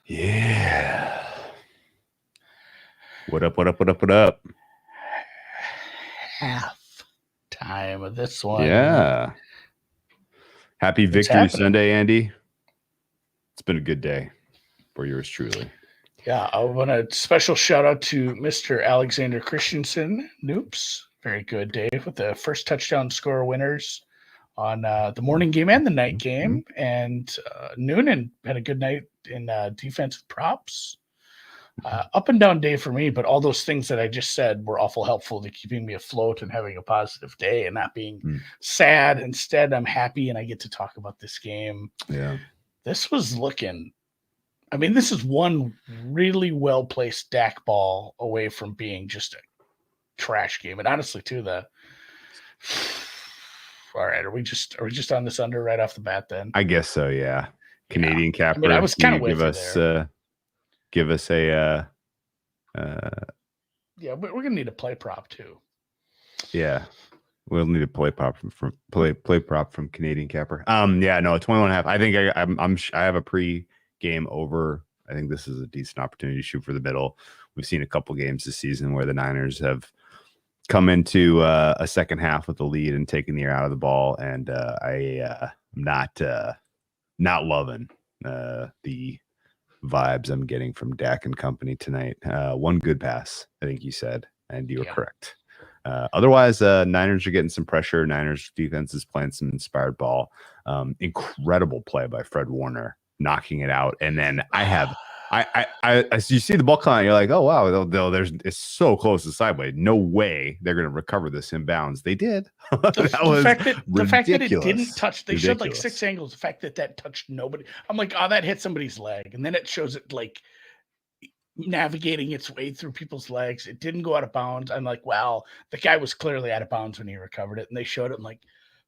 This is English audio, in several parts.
Yeah. What up, what up, what up, what up? Half time of this one. Yeah. Happy It's Victory happening. Sunday, Andy. It's been a good day for yours truly. Yeah, I want a special shout out to Mr. Alexander Christensen. Noops. Very good day with the first touchdown score winners on the morning game and the night game. And Noonan had a good night in defensive props. Up and down day for me, but all those things that I just said were awful helpful to keeping me afloat and having a positive day and not being sad. Instead, I'm happy and I get to talk about this game. Yeah. This was looking, I mean, this is one really well placed Dak ball away from being just a trash game. And honestly, too, all right, are we just on this under right off the bat then? I guess so, yeah. Canadian Capper. I mean, I was kind of with you there. Give us a yeah, we're gonna need a play prop too. Yeah. We'll need a play prop from Canadian Capper. Yeah, no, 21.5. I think I have a pre-game over. I think this is a decent opportunity to shoot for the middle. We've seen a couple games this season where the Niners have come into a second half with the lead and taken the air out of the ball, and I'm not loving the vibes I'm getting from Dak and company tonight. One good pass, I think you said, and you were correct. Otherwise, Niners are getting some pressure. Niners defense is playing some inspired ball. Incredible play by Fred Warner, knocking it out. And then as you see the ball come out, you're like, oh wow, it's so close to sideways. No way they're going to recover this inbounds. They did. The fact that it didn't touch, they showed like 6 angles. The fact that touched nobody, I'm like, oh, that hit somebody's leg, and then it shows it like navigating its way through people's legs. It didn't go out of bounds. I'm like, well, the guy was clearly out of bounds when he recovered it, and they showed it. I'm like,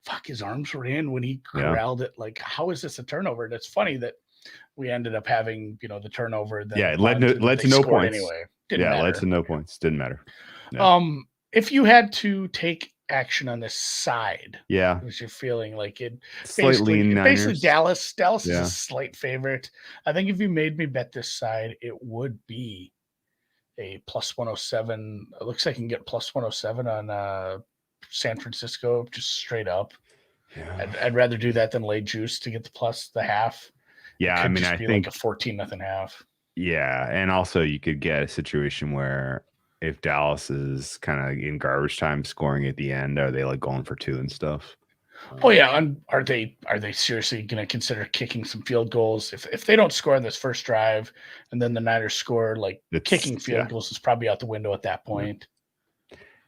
fuck, his arms were in when he corralled it. Like, how is this a turnover? And it's funny that we ended up having, the turnover. It led to no points anyway. Led to no points. Didn't matter. No. If you had to take action on this side, what was your feeling? Like it basically Dallas is a slight favorite. I think if you made me bet this side, it would be a plus 107. It looks like you can get plus 107 on San Francisco, just straight up. I'd rather do that than lay juice to get the half. I mean, I think like a 14-0 half. Yeah, and also you could get a situation where if Dallas is kind of in garbage time scoring at the end, are they like going for 2 and stuff? Oh yeah, and are they seriously going to consider kicking some field goals if they don't score on this first drive, and then the Niners score? Like kicking field goals is probably out the window at that point.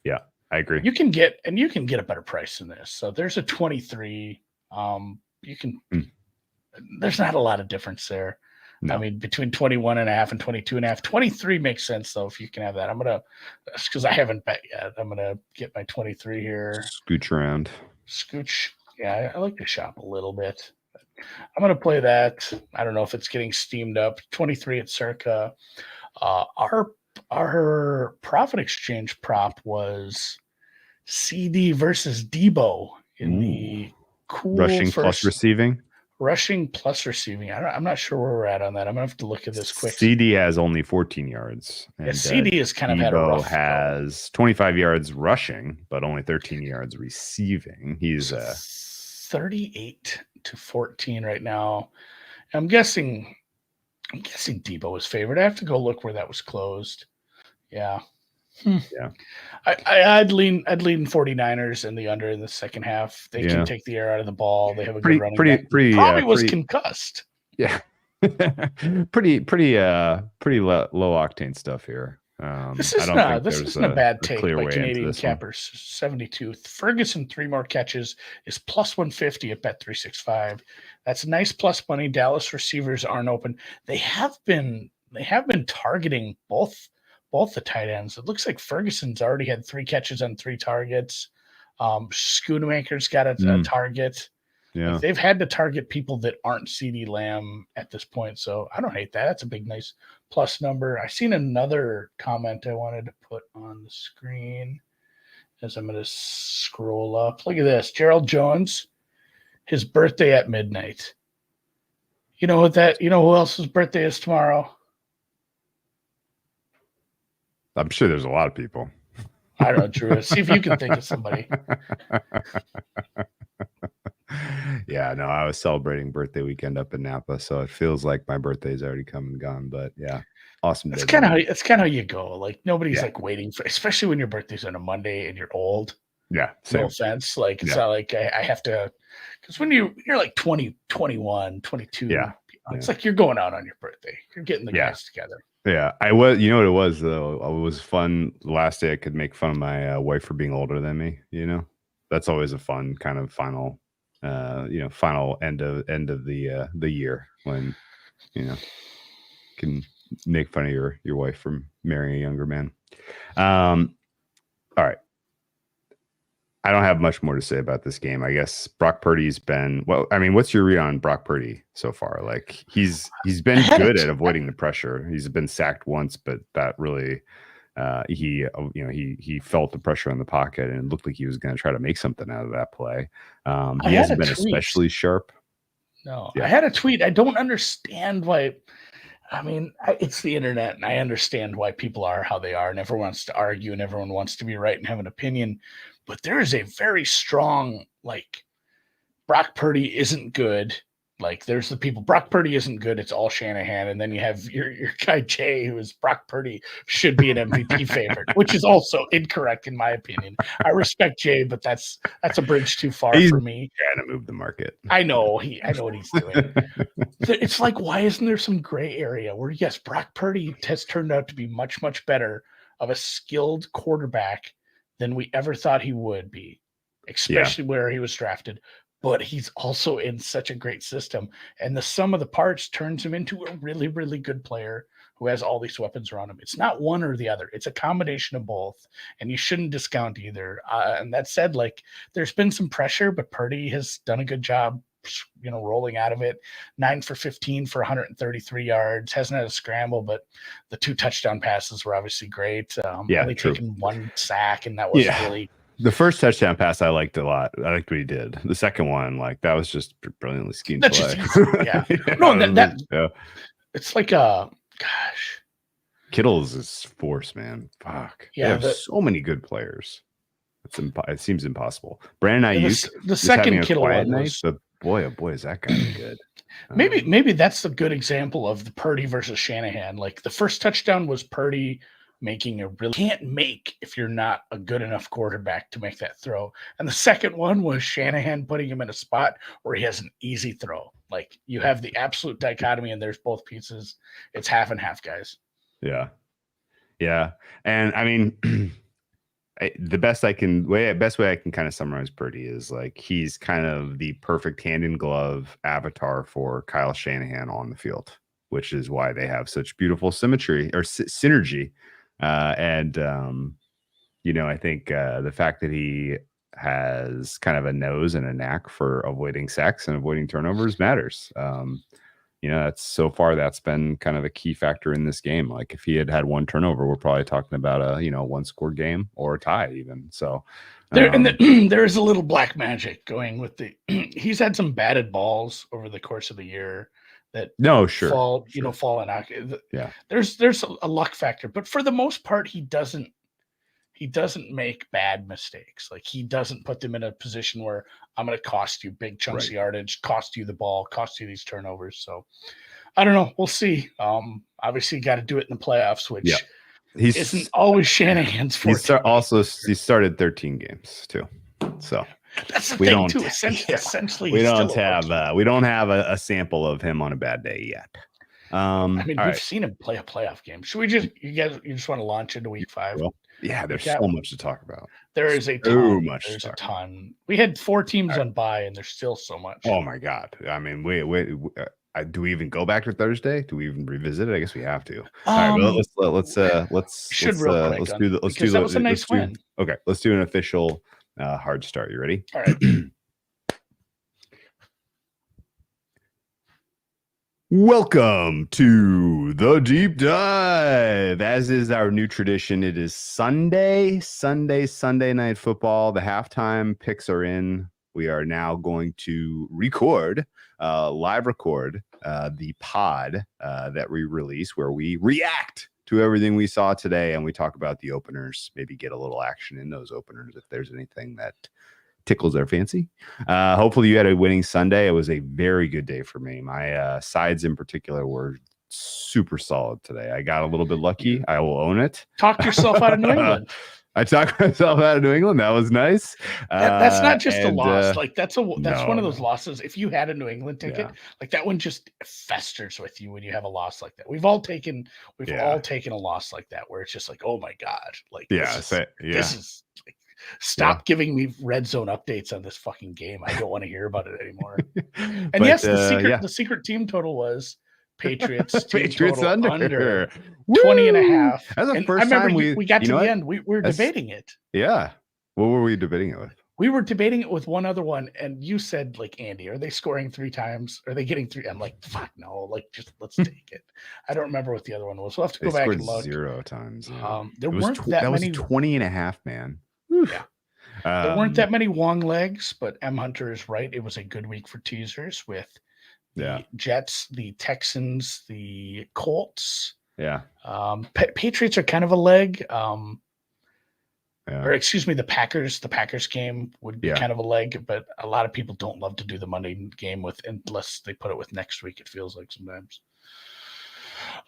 Yeah, I agree. You can get a better price than this. So there's a 23. You can. There's not a lot of difference there. No. I mean, between 21.5 and 22.5, 23 makes sense though. If you can have that, I'm gonna, because I haven't bet yet. I'm gonna get my 23 here. Scooch around. Yeah, I like to shop a little bit. I'm gonna play that. I don't know if it's getting steamed up. 23 at circa. Our profit exchange prop was CD versus Debo in the cool rushing plus receiving. Rushing plus receiving. I'm not sure where we're at on that. I'm gonna have to look at this quick. CD has only 14 yards. And CD is kind of had a rough. Has 25 yards rushing, but only 13 yards receiving. He's 38-14 right now. I'm guessing Debo is favored. I have to go look where that was closed. Yeah. Yeah. I'd lean 49ers and the under in the second half. They can take the air out of the ball. They have a good running back. Probably was concussed. Yeah. pretty low octane stuff here. This isn't a bad take by Canadian Cappers. 72. Ferguson 3 more catches is plus 150 at Bet365. That's nice plus money. Dallas receivers aren't open. They have been targeting both the tight ends. It looks like Ferguson's already had 3 catches on 3 targets. Schoonmaker's got a target. Yeah. Like they've had to target people that aren't CD Lamb at this point. So I don't hate that. That's a big, nice plus number. I seen another comment I wanted to put on the screen as I'm going to scroll up. Look at this. Gerald Jones, his birthday at midnight. You know what that? You know who else's birthday is tomorrow? I'm sure there's a lot of people. I don't know, Drew. See if you can think of somebody. Yeah, no, I was celebrating birthday weekend up in Napa, so it feels like my birthday's already come and gone. But yeah, awesome day. That's kind of how you go. Like nobody's like waiting for, especially when your birthday's on a Monday and you're old. Yeah, same. No offense. Like it's not like I have to, because when you're like 20, 21, 22, it's like you're going out on your birthday. You're getting the guys together. Yeah, I was. You know what it was though? It was fun. The last day I could make fun of my wife for being older than me. You know, that's always a fun kind of final, final end of the year when can make fun of your wife from marrying a younger man. All right. I don't have much more to say about this game. I guess Brock Purdy's been what's your read on Brock Purdy so far? Like he's been good at avoiding the pressure. He's been sacked once, but that really he felt the pressure in the pocket and it looked like he was going to try to make something out of that play. He hasn't been especially sharp. No, I had a tweet. I don't understand why. I mean, it's the internet, and I understand why people are how they are, and everyone wants to argue, and everyone wants to be right and have an opinion. But there is a very strong, like, Brock Purdy isn't good. Like, there's the people, Brock Purdy isn't good. It's all Shanahan. And then you have your guy, Jay, who is Brock Purdy should be an MVP favorite, which is also incorrect in my opinion. I respect Jay, but that's a bridge too far for me. Trying to move the market. I know what he's doing. It's like, why isn't there some gray area where, yes, Brock Purdy has turned out to be much, much better of a skilled quarterback than we ever thought he would be, especially where he was drafted. But he's also in such a great system. And the sum of the parts turns him into a really, really good player who has all these weapons around him. It's not one or the other. It's a combination of both. And you shouldn't discount either. And that said, like, there's been some pressure, but Purdy has done a good job, rolling out of it. 9 for 15 for 133 yards. Hasn't had a scramble, but the 2 touchdown passes were obviously great. Only taken 1 sack, and that was really... The first touchdown pass I liked a lot. I liked what he did. The second one, like that was just brilliantly schemed play. It's like gosh. Kittle's is force, man. Fuck. Yeah, they have so many good players. It seems impossible. Brandon Ayuk, the second Kittle one was, but boy, oh boy, is that guy good. Maybe that's a good example of the Purdy versus Shanahan. Like the first touchdown was Purdy making can't make if you're not a good enough quarterback to make that throw. And the second one was Shanahan putting him in a spot where he has an easy throw. Like you have the absolute dichotomy and there's both pieces. It's half and half, guys. Yeah. Yeah. And I mean, the best way I can kind of summarize Purdy is like, he's kind of the perfect hand in glove avatar for Kyle Shanahan on the field, which is why they have such beautiful symmetry or synergy. I think the fact that he has kind of a nose and a knack for avoiding sacks and avoiding turnovers matters. That's been kind of a key factor in this game. Like if he had 1 turnover, we're probably talking about a 1-score game or a tie even. So there is a little black magic going with he's had some batted balls over the course of the year that fall and out. Yeah. There's a luck factor, but for the most part, he doesn't make bad mistakes. Like he doesn't put them in a position where I'm going to cost you big chunks of yardage, cost you the ball, cost you these turnovers. So I don't know. We'll see. Obviously you got to do it in the playoffs, which isn't always Shanahan's forte. He started 13 games too. So that's the thing too. Essentially, we don't have a sample of him on a bad day yet. We've seen him play a playoff game. Should we you just want to launch into week 5? Well, yeah, there's so much to talk about. There is a ton. There's a ton. We had 4 teams on bye, and there's still so much. Oh my god! I mean, do we even go back to Thursday? Do we even revisit it? I guess we have to. All right, well, let's do that was a nice win. Okay, let's do an official hard start. You ready? All right. Welcome to the deep dive. As is our new tradition, it is Sunday night football. The halftime picks are in. We are now going to live record the pod that we release where we react to everything we saw today and we talk about the openers, maybe get a little action in those openers if there's anything that tickles our fancy. Hopefully you had a winning Sunday. It was a very good day for me. My sides in particular were super solid today. I got a little bit lucky. I will own it. Talked yourself out of New England. I talked myself out of New England. That was nice. That's not just a loss. Like that's one of those no. losses. If you had a New England ticket, like that one just festers with you when you have a loss like that. We've all taken a loss like that where it's just like, oh my God, like this is like, stop giving me red zone updates on this fucking game. I don't want to hear about it anymore. And but, yes, the secret team total was Patriots under 20.5. That's the first time we got to the end. We were debating it. Yeah. What were we debating it with? We were debating it with one other one, and you said, like, Andy, are they scoring 3 times? Are they getting 3? I'm like, fuck no, like, just let's take it. I don't remember what the other one was. We'll have to go back and look. 0 times. Yeah. There weren't that many. 20.5, man. Yeah. There weren't that many long legs, but M. Hunter is right. It was a good week for teasers with the Jets, the Texans, the Colts. Yeah. Patriots are kind of a leg. Or excuse me, the Packers. The Packers game would be kind of a leg, but a lot of people don't love to do the Monday game unless they put it with next week. It feels like sometimes.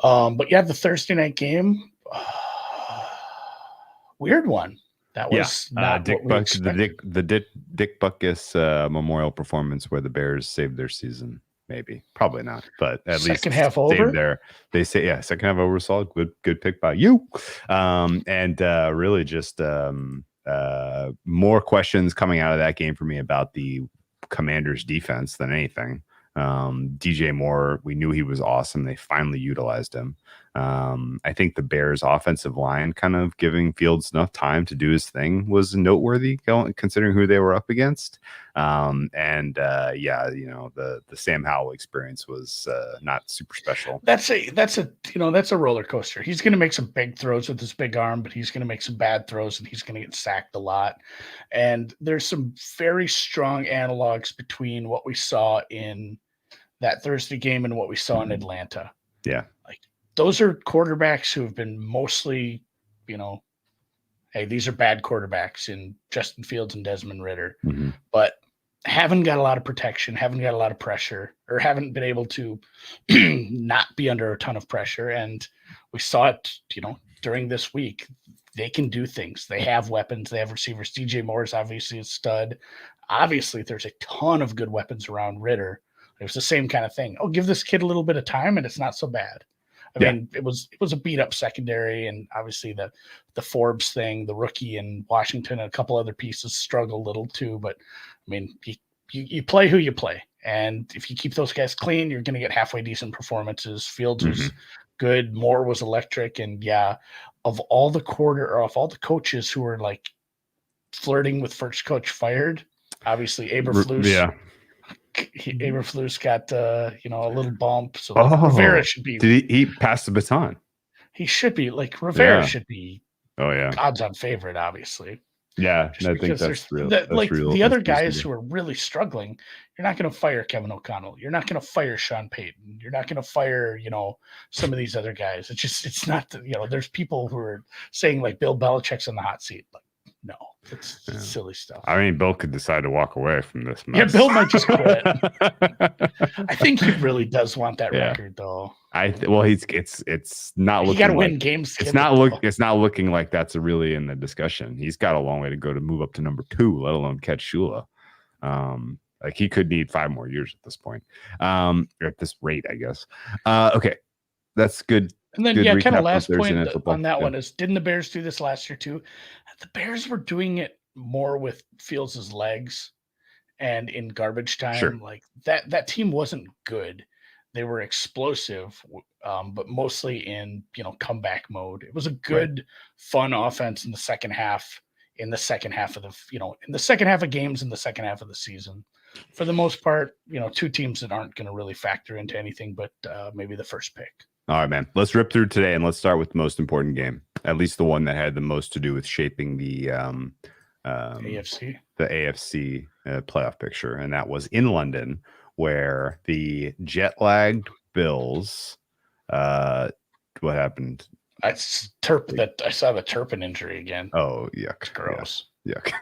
But yeah, the Thursday night game, weird one. That was not Dick what we expected. the Dick Butkus Memorial performance where the Bears saved their season. Maybe, probably not, but at least second half over. There, they say, second half over, solid, good pick by you, and really just more questions coming out of that game for me about the Commanders' defense than anything. DJ Moore, we knew he was awesome. They finally utilized him. I think the Bears' offensive line kind of giving Fields enough time to do his thing was noteworthy, considering who they were up against. The Sam Howell experience was not super special. That's a roller coaster. He's going to make some big throws with his big arm, but he's going to make some bad throws and he's going to get sacked a lot. And there's some very strong analogs between what we saw in that Thursday game and what we saw in Atlanta. Yeah. Like those are quarterbacks who have been mostly, hey, these are bad quarterbacks in Justin Fields and Desmond Ridder, but haven't got a lot of protection, haven't got a lot of pressure, or haven't been able to not be under a ton of pressure. And we saw it, during this week. They can do things. They have weapons. They have receivers. DJ Moore is obviously a stud. Obviously, there's a ton of good weapons around Ridder. It was the same kind of thing. Oh, give this kid a little bit of time, and it's not so bad. I mean, it was a beat up secondary, and obviously the Forbes thing, the rookie in Washington, and a couple other pieces struggle a little too. But I mean, you play who you play, and if you keep those guys clean, you're going to get halfway decent performances. Fields was good. Moore was electric, and of all the coaches who were like flirting with first coach fired, obviously Eberflus. Yeah. Eberflus got a little bump, so Rivera should be. Did he pass the baton? He should be Rivera should be. Oh yeah, odds-on favorite, obviously. Yeah, I think that's real. The other guys who are really struggling, you're not going to fire Kevin O'Connell. You're not going to fire Sean Payton. You're not going to fire some of these other guys. It's not there's people who are saying like Bill Belichick's in the hot seat. Like, no, it's silly stuff. I mean, Bill could decide to walk away from this mess. Yeah, Bill might just quit. I think he really does want that record, though. It's not looking. You got to win games. It's not looking like that's really in the discussion. He's got a long way to go to move up to number 2, let alone catch Shula. Like he could need 5 more years at this point. Or at this rate, I guess. Okay, that's good. And then, kind of last point on that one is, didn't the Bears do this last year too? The Bears were doing it more with Fields' legs and in garbage time. Sure. Like that team wasn't good. They were explosive, but mostly in comeback mode. It was a good, fun offense in the second half. In the second half of in the second half of games in the second half of the season. For the most part, 2 teams that aren't going to really factor into anything, but maybe the first pick. All right, man. Let's rip through today, and let's start with the most important game, at least the one that had the most to do with shaping the AFC playoff picture, and that was in London, where the jet-lagged Bills, what happened? It's I saw the Turpin injury again. Oh, yuck. It's gross. Yuck.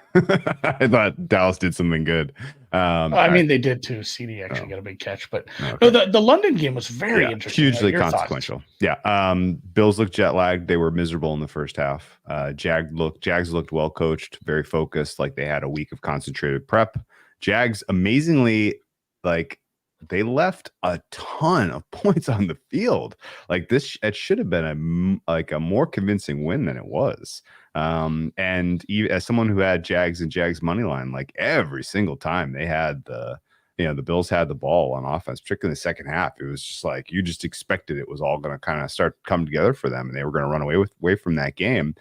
I thought Dallas did something good. I mean, they did too. CD actually got a big catch, but okay. no, the London game was very interesting. Hugely consequential. Thoughts? Yeah. Bills looked jet lagged. They were miserable in the first half. Jags looked well coached, very focused, like they had a week of concentrated prep. Jags amazingly, like, they left a ton of points on the field. Like it should have been a more convincing win than it was. And as someone who had Jags and Jags money line, like every single time they had the Bills had the ball on offense, particularly in the second half, it was just like you just expected it was all going to kind of start come together for them, and they were going to run away from that game.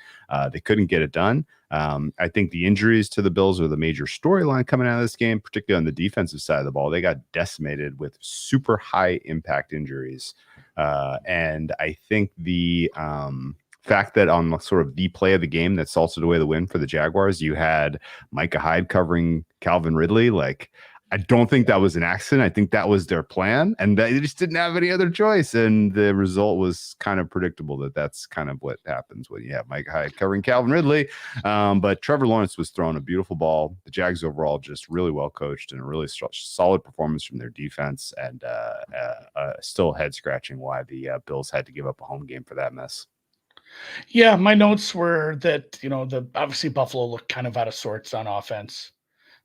They couldn't get it done. I think the injuries to the Bills are the major storyline coming out of this game, particularly on the defensive side of the ball. They got decimated with super high impact injuries. And I think the fact that on sort of the play of the game that salted away the win for the Jaguars, you had Micah Hyde covering Calvin Ridley. Like, I don't think that was an accident. I think that was their plan, and they just didn't have any other choice. And the result was kind of predictable that's kind of what happens when you have Micah Hyde covering Calvin Ridley. But Trevor Lawrence was throwing a beautiful ball. The Jags overall just really well coached and a really solid performance from their defense, and still head scratching why the Bills had to give up a home game for that mess. Yeah, my notes were that, obviously Buffalo looked kind of out of sorts on offense.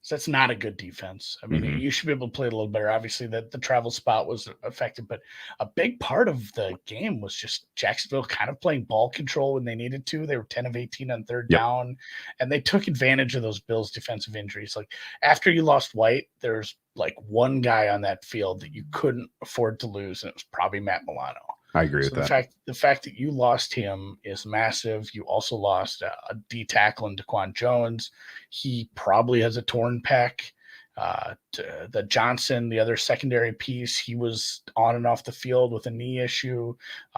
So that's not a good defense. I mean, you should be able to play it a little better. Obviously, the travel spot was affected, but a big part of the game was just Jacksonville kind of playing ball control when they needed to. They were 10 of 18 on third down, and they took advantage of those Bills' defensive injuries. Like, after you lost White, there's like one guy on that field that you couldn't afford to lose, and it was probably Matt Milano. I agree with that. The fact that you lost him is massive. You also lost a D tackle in Daquan Jones. He probably has a torn pec. The Johnson, the other secondary piece, he was on and off the field with a knee issue.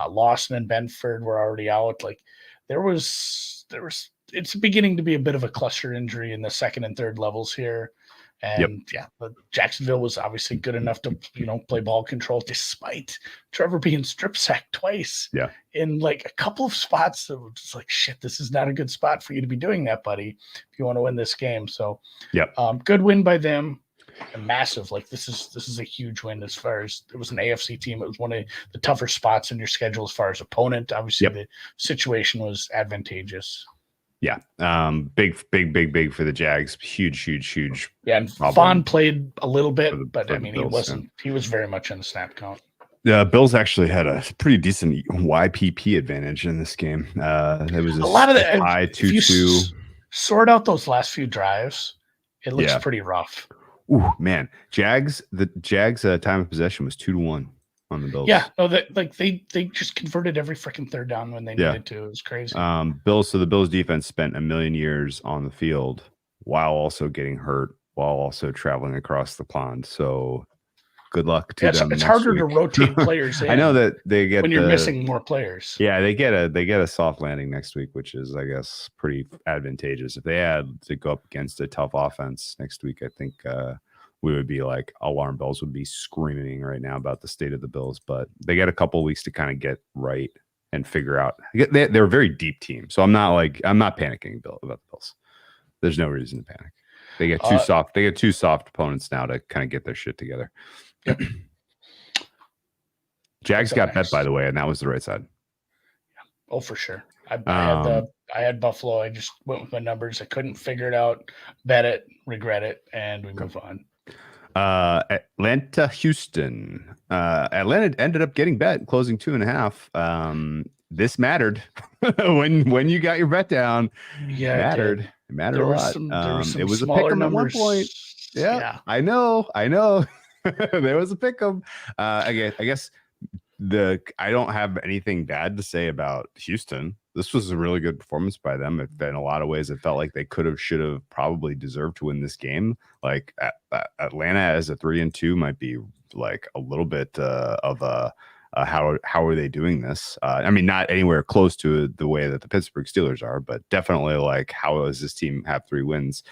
Lawson and Benford were already out. Like, it's beginning to be a bit of a cluster injury in the second and third levels here. And but Jacksonville was obviously good enough to, play ball control despite Trevor being strip sacked twice. Yeah. In like a couple of spots that were just like, shit, this is not a good spot for you to be doing that, buddy, if you want to win this game. So good win by them. And massive. Like, this is a huge win as far as it was an AFC team. It was one of the tougher spots in your schedule as far as opponent. Obviously the situation was advantageous. Yeah. Big for the Jags. Huge. Yeah. And Vaughn played a little bit, but I mean, he was very much in the snap count. The Bills actually had a pretty decent YPP advantage in this game. There was a lot of the high 2-2. Sort out those last few drives, it looks pretty rough. Ooh, man. The Jags time of possession was 2-1 on the Bills. Yeah, no, they just converted every freaking third down when they needed to. It was crazy. So the Bills defense spent a million years on the field while also getting hurt, while also traveling across the pond. So good luck to them. It's harder to rotate players in. I know that they get when you're missing more players. Yeah, they get a soft landing next week, which is, I guess, pretty advantageous. If they had to go up against a tough offense next week, I think we would be like, alarm bells would be screaming right now about the state of the Bills. But they get a couple of weeks to kind of get right and figure out. They're a very deep team, so I'm not panicking about the Bills. There's no reason to panic. They get two soft. They get two soft opponents now to kind of get their shit together. Yep. Jags got bet, by the way, and that was the right side. Yeah. Oh, for sure. I had Buffalo. I just went with my numbers. I couldn't figure it out. Bet it, regret it, and we move on. Atlanta, Houston. Atlanta ended up getting bet, closing 2.5. This mattered when you got your bet down. Yeah, it mattered a lot. It was a pick 'em at one point. Yeah, I know. There was a pick 'em. I guess I don't have anything bad to say about Houston. This was a really good performance by them. In a lot of ways, it felt like they should have, probably deserved to win this game. Like Atlanta as a 3-2 might be like a little bit of a How are they doing this? I mean, not anywhere close to the way that the Pittsburgh Steelers are, but definitely like, how does this team have 3 wins?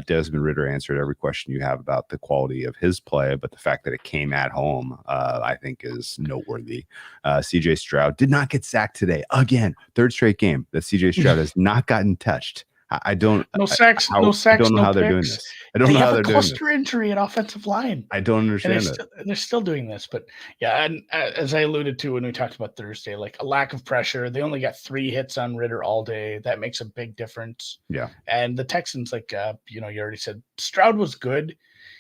Desmond Ridder answered every question you have about the quality of his play, but the fact that it came at home, I think is noteworthy. CJ Stroud did not get sacked today. Again, 3rd straight game that CJ Stroud has not gotten touched. I don't no sacks, I don't know how they're doing this. I don't know how they're doing this. They have a cluster injury at offensive line. I don't understand it. They're still doing this, but yeah, and as I alluded to when we talked about Thursday, like a lack of pressure. They only got 3 hits on Ridder all day. That makes a big difference. Yeah. And the Texans, like you already said, Stroud was good.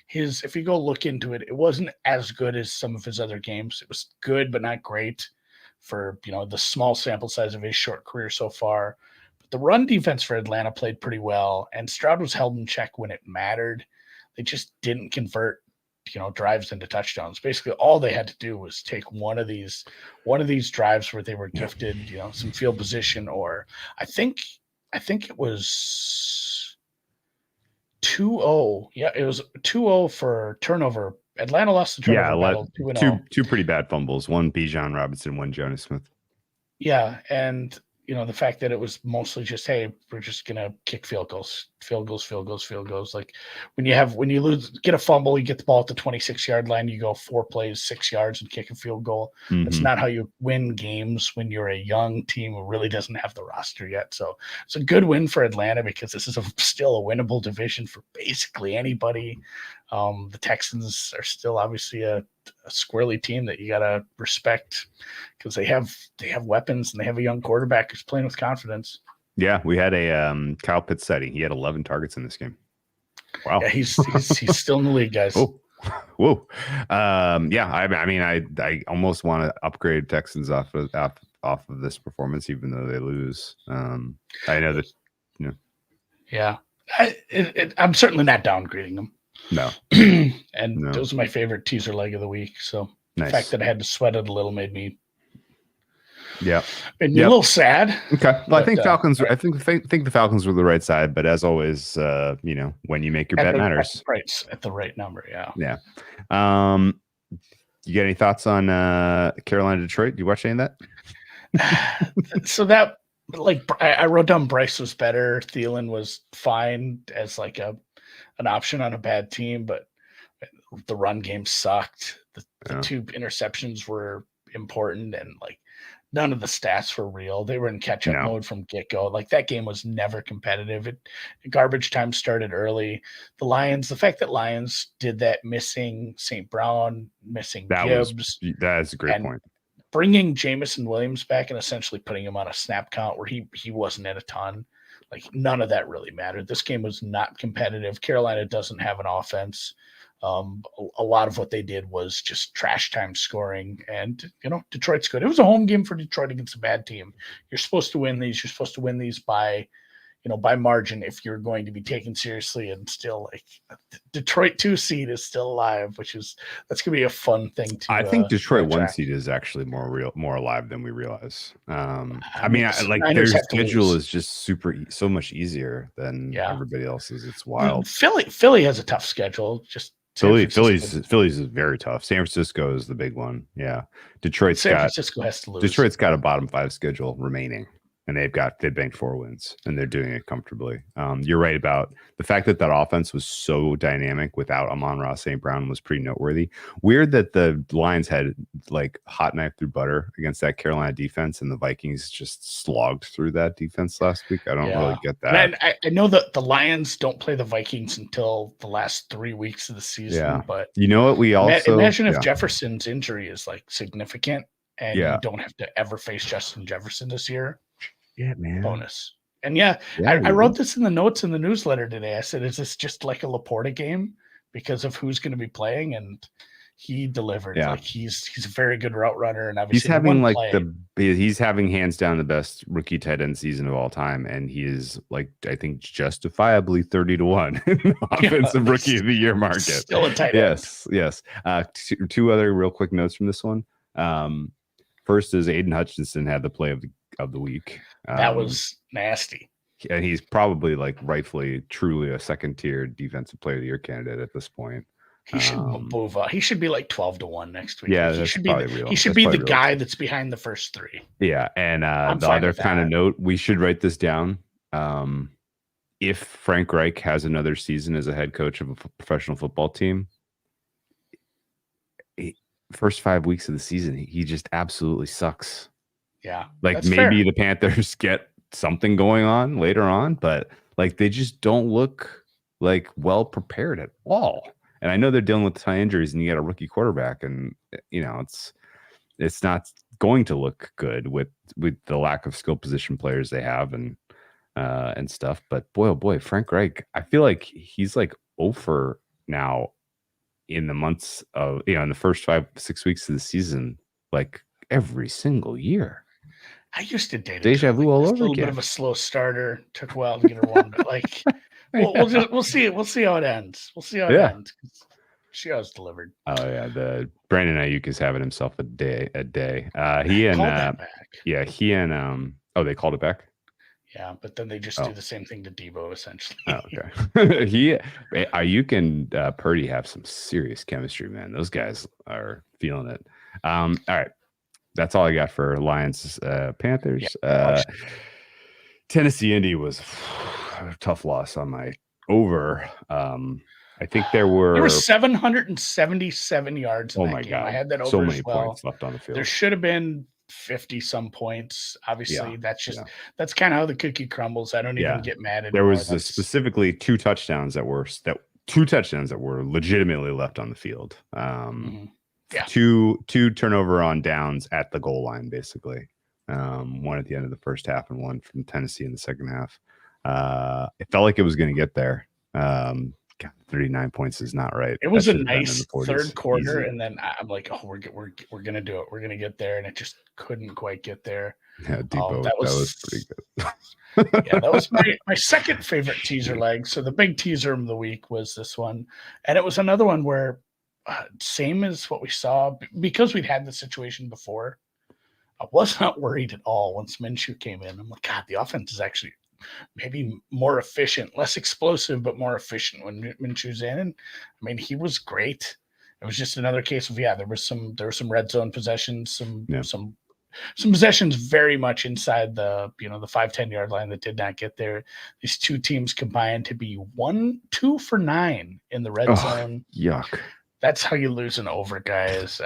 If you go look into it, it wasn't as good as some of his other games. It was good, but not great for the small sample size of his short career so far. The run defense for Atlanta played pretty well, and Stroud was held in check when it mattered. They just didn't convert, drives into touchdowns. Basically, all they had to do was take one of these drives where they were gifted, some field position, or I think it was 2-0. Yeah, it was 2-0 for turnover. Atlanta lost the turnover battle 2-0. Two pretty bad fumbles. One Bijan Robinson, one Jonas Smith. Yeah, and the fact that it was mostly just, hey, we're just gonna kick field goals. Like when you get a fumble, you get the ball at the 26-yard line, you go 4 plays, 6 yards, and kick a field goal. Mm-hmm. That's not how you win games when you're a young team who really doesn't have the roster yet. So it's a good win for Atlanta because this is still a winnable division for basically anybody. The Texans are still obviously a squirrely team that you gotta respect because they have weapons and they have a young quarterback who's playing with confidence. Yeah, we had a Kyle Pitts sighting. He had 11 targets in this game. Wow. Yeah, he's still in the league, guys. Oh, whoa. Yeah, I mean, I almost want to upgrade Texans off of this performance, even though they lose. I know that, Yeah, I'm certainly not downgrading them. No. And those are my favorite teaser leg of the week. So nice. The fact that I had to sweat it a little made me a little sad. Okay. Well, I think Falcons. I think the Falcons were the right side, but as always, when you make your bet matters. At the right number. Yeah. Yeah. You got any thoughts on Carolina, Detroit? Do you watch any of that? So that, I wrote down Bryce was better. Thielen was fine as an option on a bad team, but the run game sucked. The 2 interceptions were important, and none of the stats were real. They were in catch-up mode from get-go. That game was never competitive. Garbage time started early. The fact that Lions did that, missing St. Brown, missing Gibbs. That's a great point. Bringing Jamison Williams back and essentially putting him on a snap count where he wasn't in a ton. None of that really mattered. This game was not competitive. Carolina doesn't have an offense. A lot of what they did was just trash time scoring, and Detroit's good. It was a home game for Detroit against a bad team. You're supposed to win these. You're supposed to win these by margin if you're going to be taken seriously. And still, Detroit 2 seed is still alive, that's gonna be a fun thing to. I think Detroit 1 seed is actually more alive than we realize. I mean, their schedule is just so much easier than everybody else's. It's wild. Philly has a tough schedule. Just Philly's is very tough. San Francisco is the big one. Yeah, San Francisco has to lose. Detroit's got a bottom 5 schedule remaining, and they've banked 4 wins, and they're doing it comfortably. You're right about the fact that offense was so dynamic without Amon-Ra St. Brown was pretty noteworthy. Weird that the Lions had hot knife through butter against that Carolina defense, and the Vikings just slogged through that defense last week. I don't really get that. And I know that the Lions don't play the Vikings until the last 3 weeks of the season, but you know what? We also imagine if Jefferson's injury is significant and you don't have to ever face Justin Jefferson this year. Yeah, man. Bonus. And I wrote this in the notes in the newsletter today. I said, is this just like a Laporta game because of who's going to be playing? And he delivered. Yeah. He's a very good route runner, and obviously he's having hands down the best rookie tight end season of all time, and he is I think justifiably 30-1 offensive rookie of the year market. Still a tight end. Yes. 2 other real quick notes from this one. First is Aiden Hutchinson had the play of the week. That was nasty. And he's probably rightfully, truly a second-tier defensive player of the year candidate at this point. He should move up. He should be like 12-1 next week. Yeah, Like, that's probably real. He should be the guy that's behind the first three. Yeah, and the fine other with kind of that. note, we should write this down. If Frank Reich has another season as a head coach of a professional football team, first 5 weeks of the season, he just absolutely sucks. Yeah, like that's maybe fair. the Panthers get something going on later on, but like they just don't look like well prepared at all. And I know they're dealing with high injuries, and you got a rookie quarterback, and you know it's not going to look good with the lack of skill position players they have and stuff. But boy, oh boy, Frank Reich, I feel like he's like over now in the months of, in the first 5-6 weeks of the season, like every single year. I used to date deja vu all over a little again. bit of a slow starter. Took a while to get her warmed up. Like we'll see how it ends. We'll see how it ends. She always delivered. Oh yeah, the Brandon Ayuk is having himself a day. He and that back. Yeah, he and they called it back. Yeah, but then they just do the same thing to Debo essentially. Oh, okay. Ayuk and Purdy have some serious chemistry, man. Those guys are feeling it. All right, that's all I got for Lions Panthers. Tennessee Indy was a tough loss on my over. I think there were 777 yards in that game. God. I had that over so many as well. Points left on the field. There should have been 50 some points. Obviously, that's kind of how the cookie crumbles. I don't even get mad anymore. There was specifically two touchdowns that were legitimately left on the field. Two turnover on downs at the goal line, basically. One at the end of the first half and one from Tennessee in the second half. It felt like it was going to get there. 39 points is not right. It was a nice third quarter, and then I'm like, oh, we're gonna do it. We're gonna get there, and it just couldn't quite get there. Yeah, Debo, that was pretty good. Yeah, that was my second favorite teaser leg. So the big teaser of the week was this one, and it was another one where same as what we saw, because we'd had the situation before. I was not worried at all once Minshew came in. I'm like, God, the offense is actually maybe more efficient, less explosive, but more efficient when Minshew's in. And I mean, he was great. It was just another case of there were some red zone possessions, some possessions very much inside the 5-10 yard line that did not get there. These two teams combined to be 2 for 9 in the red zone. Yuck. That's how you lose an over, guys.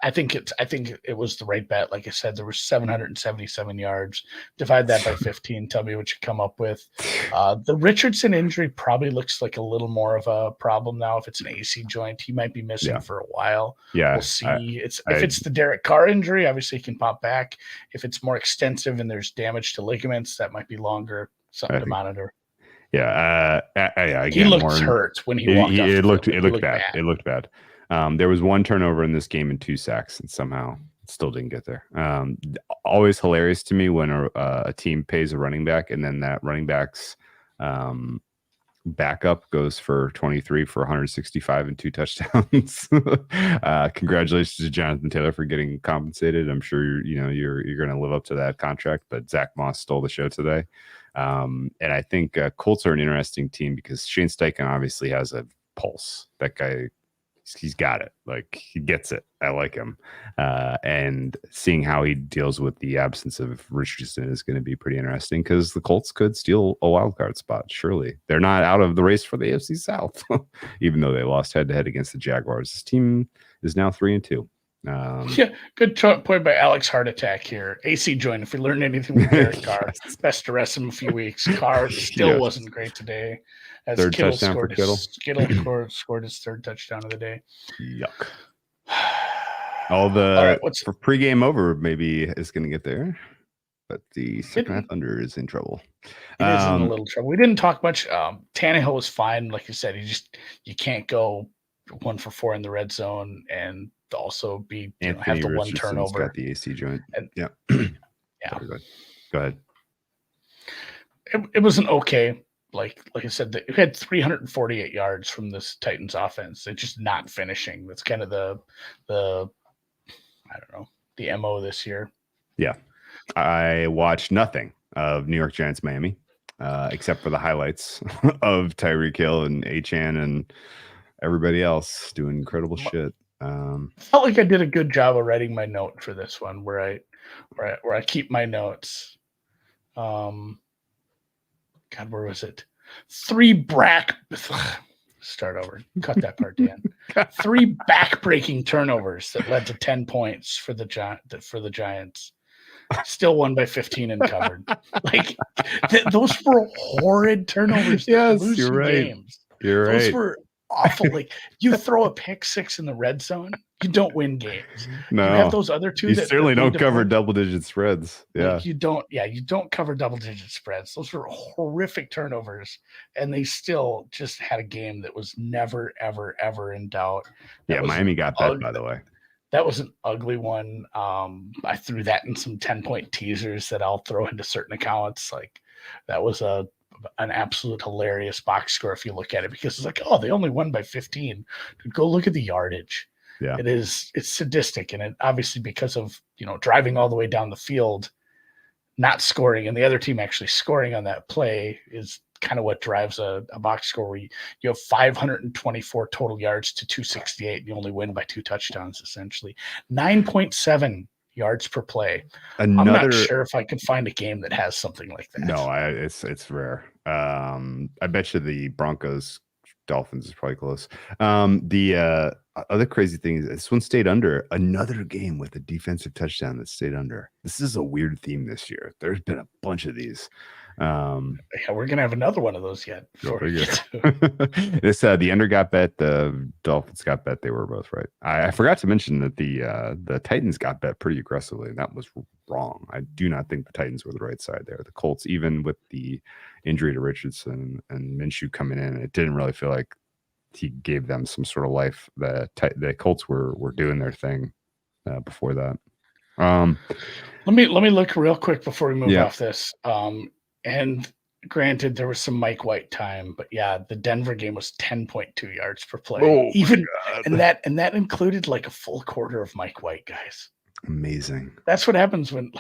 I think it was the right bet. Like I said, there were 777 yards. Divide that by 15. Tell me what you come up with. The Richardson injury probably looks like a little more of a problem now. If it's an AC joint, he might be missing for a while. Yeah, we'll see. If it's the Derek Carr injury, obviously he can pop back. If it's more extensive and there's damage to ligaments, that might be longer. Something to monitor. Yeah, he looked hurt when he walked off. It looked bad. It looked bad. There was one turnover in this game and 2 sacks, and somehow it still didn't get there. Always hilarious to me when a team pays a running back, and then that running back's backup goes for 23 for 165 and 2 touchdowns. Congratulations to Jonathan Taylor for getting compensated. I'm sure you're going to live up to that contract, but Zach Moss stole the show today. And I think Colts are an interesting team because Shane Steichen obviously has a pulse. That guy, he's got it. Like, he gets it. I like him. And seeing how he deals with the absence of Richardson is going to be pretty interesting because the Colts could steal a wild card spot. Surely they're not out of the race for the AFC South, even though they lost head to head against the Jaguars. This team is now 3-2. Good point by Alex Heart Attack here. AC joint. If we learned anything with Derek Carr, best to rest him a few weeks. Carr still wasn't great today. As third Kittle touchdown scored for Kittle. Scored his third touchdown of the day. Yuck. All right, for pregame over maybe is going to get there, but the second half under is in trouble. It is in a little trouble. We didn't talk much. Tannehill was fine, like you said. You can't go 1 for 4 in the red zone and also be have the one turnover. Got the AC joint. Yeah. Go ahead. It was an okay. Like I said, it had 348 yards from this Titans offense. It's just not finishing. That's kind of the I don't know, the MO this year. Yeah. I watched nothing of New York Giants Miami, except for the highlights of Tyreek Hill and Achane and everybody else doing incredible shit. I felt like I did a good job of writing my note for this one, where I keep my notes. God, where was it? Start over. Cut that part, Dan. 3 back-breaking turnovers that led to 10 points for the Giants. Still won by 15 and covered. Like those were horrid turnovers. Yes, lose you're right. Games. You're Those right. were awful. Like you throw a pick 6 in the red zone, you don't win games. No, you have those other 2 you that certainly don't cover point. double-digit spreads. Yeah, Like you don't cover double-digit spreads. Those were horrific turnovers, and they still just had a game that was never, ever, ever in doubt. Miami got that, by the way. That was an ugly one. I threw that in some 10-point teasers that I'll throw into certain accounts. Like that was an absolute hilarious box score if you look at it, because it's like, oh, they only won by 15. Dude, go look at the yardage. Yeah, it's sadistic, and it obviously because of driving all the way down the field, not scoring, and the other team actually scoring on that play is kind of what drives a box score where you have 524 total yards to 268 and you only win by 2 touchdowns, essentially 9.7 yards per play. I'm not sure if I could find a game that has something like that. No, it's rare. I bet you the Broncos Dolphins is probably close. The other crazy thing is this one stayed under. Another game with a defensive touchdown that stayed under. This is a weird theme this year. There's been a bunch of these. Yeah, we're gonna have another one of those yet. This the under got bet, the Dolphins got bet. They were both right. I forgot to mention that the Titans got bet pretty aggressively, and that was wrong. I do not think the Titans were the right side there. The Colts, even with the injury to Richardson and Minshew coming in, it didn't really feel like he gave them some sort of life. The Colts were doing their thing before that. Let me look real quick before we move off this. And granted, there was some Mike White time, but yeah, the Denver game was 10.2 yards per play. And that included like a full quarter of Mike White, guys. Amazing. That's what happens when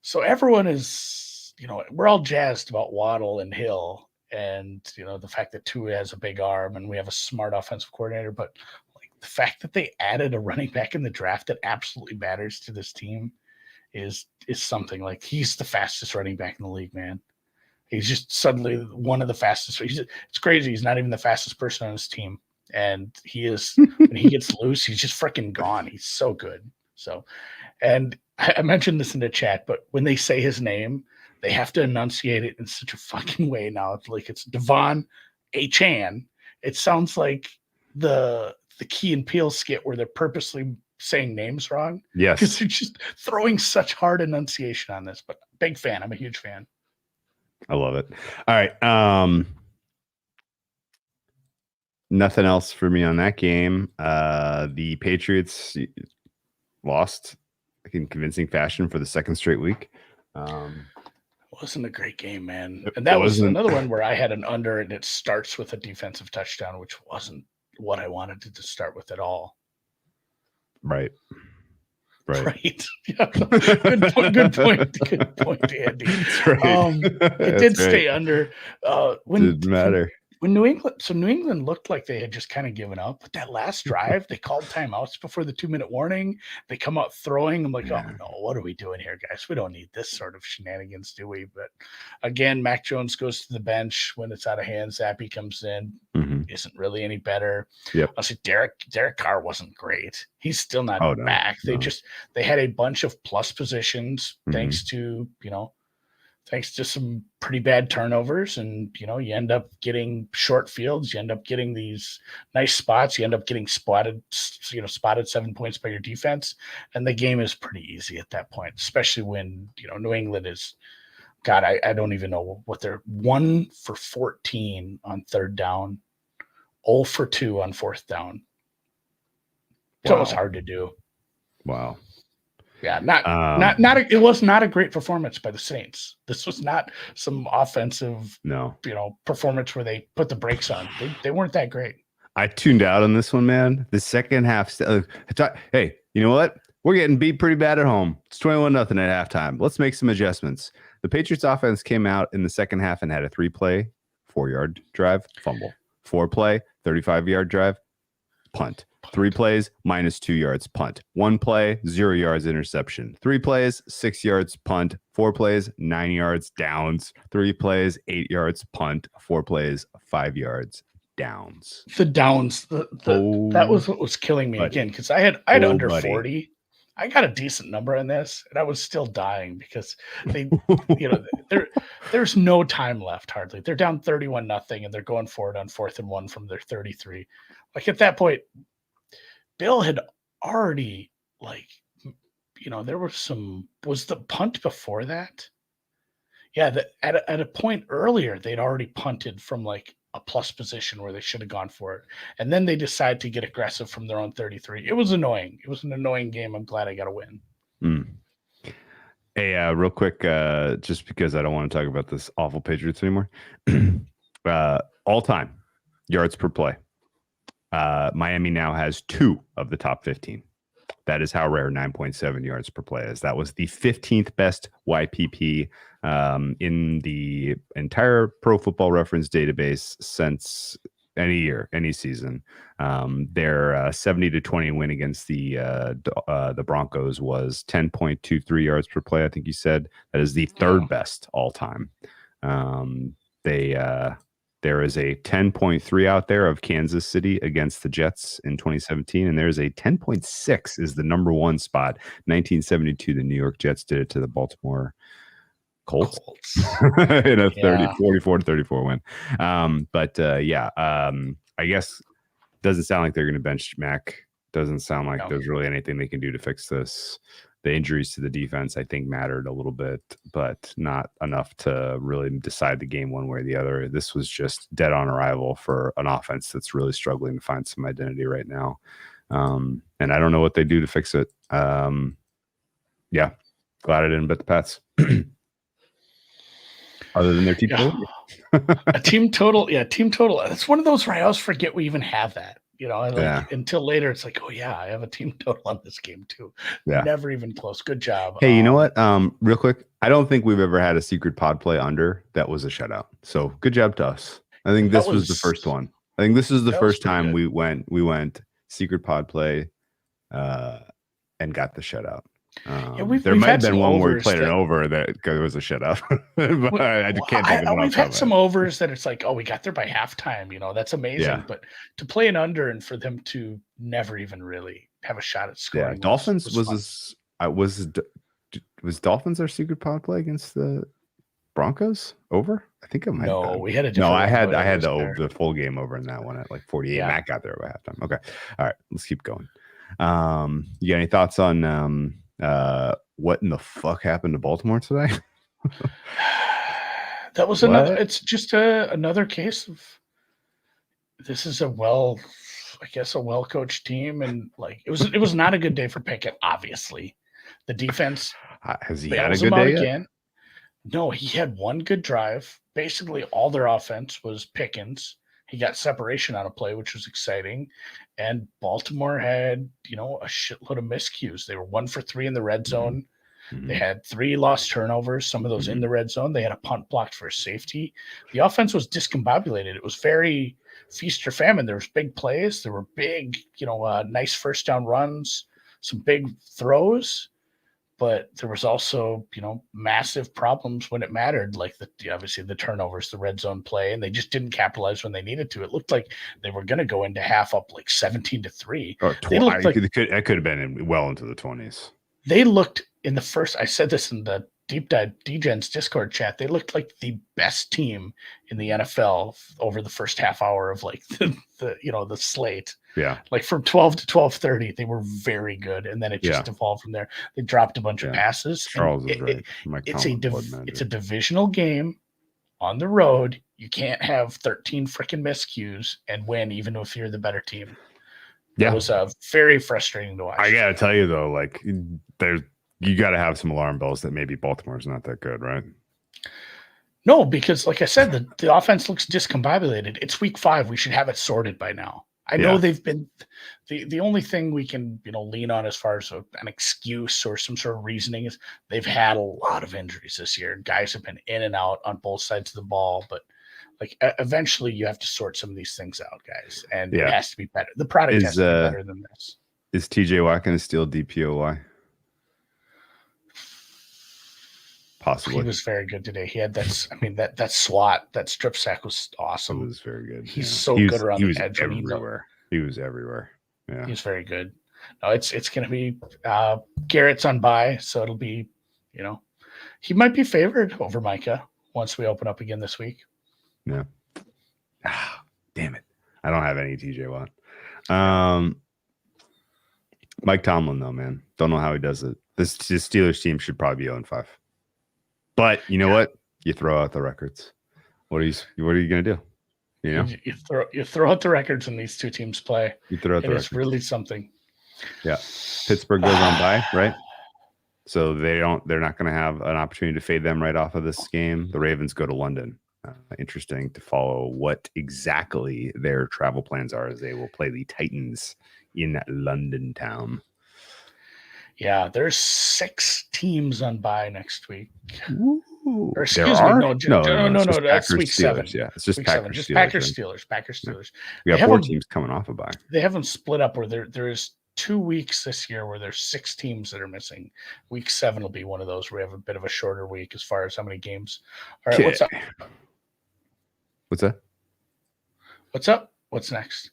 so everyone is, we're all jazzed about Waddle and Hill and the fact that Tua has a big arm and we have a smart offensive coordinator, but like the fact that they added a running back in the draft that absolutely matters to this team is something. Like he's the fastest running back in the league, man. He's just suddenly one of the fastest. It's crazy. He's not even the fastest person on his team. And he is, when he gets loose, he's just freaking gone. He's so good. So, and I mentioned this in the chat, but when they say his name, they have to enunciate it in such a fucking way now. It's like it's Devon Achane. It sounds like the Key and Peele skit where they're purposely saying names wrong. Yes. Because they're just throwing such hard enunciation on this. But big fan. I'm a huge fan. I love it. All right. Nothing else for me on that game. The Patriots lost in convincing fashion for the second straight week. It wasn't a great game, man. And that was another one where I had an under and it starts with a defensive touchdown, which wasn't what I wanted it to start with at all. Right. Yeah. Good point, Andy. Right. It did stay under. Didn't matter. When New England looked like they had just kind of given up. But that last drive, they called timeouts before the 2-minute warning. They come out throwing. I'm like, oh no, what are we doing here, guys? We don't need this sort of shenanigans, do we? But again, Mac Jones goes to the bench when it's out of hand. Zappy comes in, isn't really any better. Yep. I said Derek Carr wasn't great. He's still not back. They had a bunch of plus positions thanks to some pretty bad turnovers, and you end up getting short fields. You end up getting these nice spots. You end up getting spotted 7 points by your defense, and the game is pretty easy at that point, especially when New England is. God, I don't even know what they're 1 for 14 on third down, 0 for 2 on fourth down. It's almost hard to do. Wow. Yeah, it was not a great performance by the Saints. This was not some offensive, performance where they put the brakes on. They weren't that great. I tuned out on this one, man. The second half. Hey, you know what? We're getting beat pretty bad at home. It's 21-0 at halftime. Let's make some adjustments. The Patriots offense came out in the second half and had a 3-play, 4-yard drive, fumble. 4-play, 35-yard drive, punt. 3 plays, -2 yards, punt. 1 play, 0 yards, interception. 3 plays, 6 yards, punt. 4 plays, 9 yards, downs. 3 plays, 8 yards, punt. 4 plays, 5 yards, downs. The downs, that was what was killing me again, because I had under 40. I got a decent number on this, and I was still dying because they, there's no time left hardly. They're down 31-0, and they're going for it on 4th and 1 from their 33. Like at that point, Bill had already there was the punt before that? Yeah, at a point earlier, they'd already punted from like a plus position where they should have gone for it. And then they decide to get aggressive from their own 33. It was annoying. It was an annoying game. I'm glad I got a win. Hey, real quick, just because I don't want to talk about this awful Patriots anymore. All time yards per play. Miami now has 2 of the top 15. That is how rare 9.7 yards per play is. That was the 15th best YPP in the entire Pro Football Reference database since any year, any season. Their 70-20 win against the Broncos was 10.23 yards per play. I think you said that is the 3rd best all time. There is a 10.3 out there of Kansas City against the Jets in 2017, and there's a 10.6 is the number 1 spot. 1972, the New York Jets did it to the Baltimore Colts. In a 44-34 win. I guess doesn't sound like they're going to bench Mac. Doesn't sound like there's really anything they can do to fix this. The injuries to the defense, I think, mattered a little bit, but not enough to really decide the game one way or the other. This was just dead on arrival for an offense that's really struggling to find some identity right now. And I don't know what they do to fix it. Glad I didn't bet the Pats. Other than their team total? A team total. Yeah, team total. It's one of those where I always forget we even have that. Until later, it's like, oh yeah, I have a team total on this game too. Yeah. Never even close. Good job. Hey, you know what? Real quick, I don't think we've ever had a secret pod play under that was a shutout. So good job to us. I think this was the first one. I think this is the first time we went secret pod play and got the shutout. There might have been one where we played it over that it was a shutout. I can't think of it. We've had some overs that it's like, oh, we got there by halftime. That's amazing. Yeah. But to play an under and for them to never even really have a shot at scoring. Yeah, Dolphins was Dolphins our secret pod play against the Broncos over? I think it might. No, we had a different. No, I had the full game over in that one at like 48. Yeah. Matt got there by halftime. Okay, all right, let's keep going. You got any thoughts on what in the fuck happened to Baltimore today? That was it's another case of this is a well-coached team, and like it was not a good day for Pickett. Obviously, the defense has he had a good day again? No, he had one good drive. Basically, all their offense was Pickens. He got separation on a play, which was exciting. And Baltimore had, a shitload of miscues. They were 1 for 3 in the red zone. Mm-hmm. They had 3 lost turnovers, some of those in the red zone. They had a punt blocked for safety. The offense was discombobulated. It was very feast or famine. There was big plays. There were big, nice first down runs, some big throws. But there was also, massive problems when it mattered, like obviously the turnovers, the red zone play, and they just didn't capitalize when they needed to. It looked like they were going to go into half up like 17-3. It could have been well into the 20s. They looked in the first. I said this in the Deep Dive DGens Discord chat. They looked like the best team in the NFL over the first half hour of like the slate. Yeah. Like from 12 to 12:30, they were very good. And then it just evolved from there. They dropped a bunch of passes. Charles is right. It's a divisional game on the road. You can't have 13 freaking miscues and win, even if you're the better team. Yeah. It was very frustrating to watch. I got to tell you, though, like you got to have some alarm bells that maybe Baltimore's not that good, right? No, because like I said, the offense looks discombobulated. It's week 5. We should have it sorted by now. I know they've been the only thing we can, lean on as far as an excuse or some sort of reasoning is they've had a lot of injuries this year. Guys have been in and out on both sides of the ball, but Like eventually you have to sort some of these things out, guys, and Yeah. it has to be better. The product has to be better than this. Is TJ Watt going to steal DPOY? Possibly. He was very good today. He had that SWAT, that strip sack was awesome. It was very good. He's so good around the edge. Everywhere. He was everywhere. Yeah. He's very good. No, it's going to be Garrett's on bye, so it'll be, he might be favored over Micah once we open up again this week. Yeah. Damn it. I don't have any TJ Watt. Mike Tomlin, though, man. Don't know how he does it. This Steelers team should probably be 0-5. But you know what? You throw out the records. What are you going to do? You throw out the records when these two teams play. You throw out the records. It's really something. Yeah. Pittsburgh goes on bye, right? So they're not going to have an opportunity to fade them right off of this game. The Ravens go to London. Interesting to follow what exactly their travel plans are as they will play the Titans in London town. Yeah, there's 6 teams on bye next week. Ooh, or excuse me, no, that's Packers, week 7. Steelers, yeah, it's just week Packers, 7. Just Steelers, Packers, right? Steelers, Packers, Steelers. We got 4 teams coming off a bye. They have them split up where there is 2 weeks this year where there's 6 teams that are missing. Week 7 will be one of those where we have a bit of a shorter week as far as how many games. All right, what's up? What's that? What's up? What's next?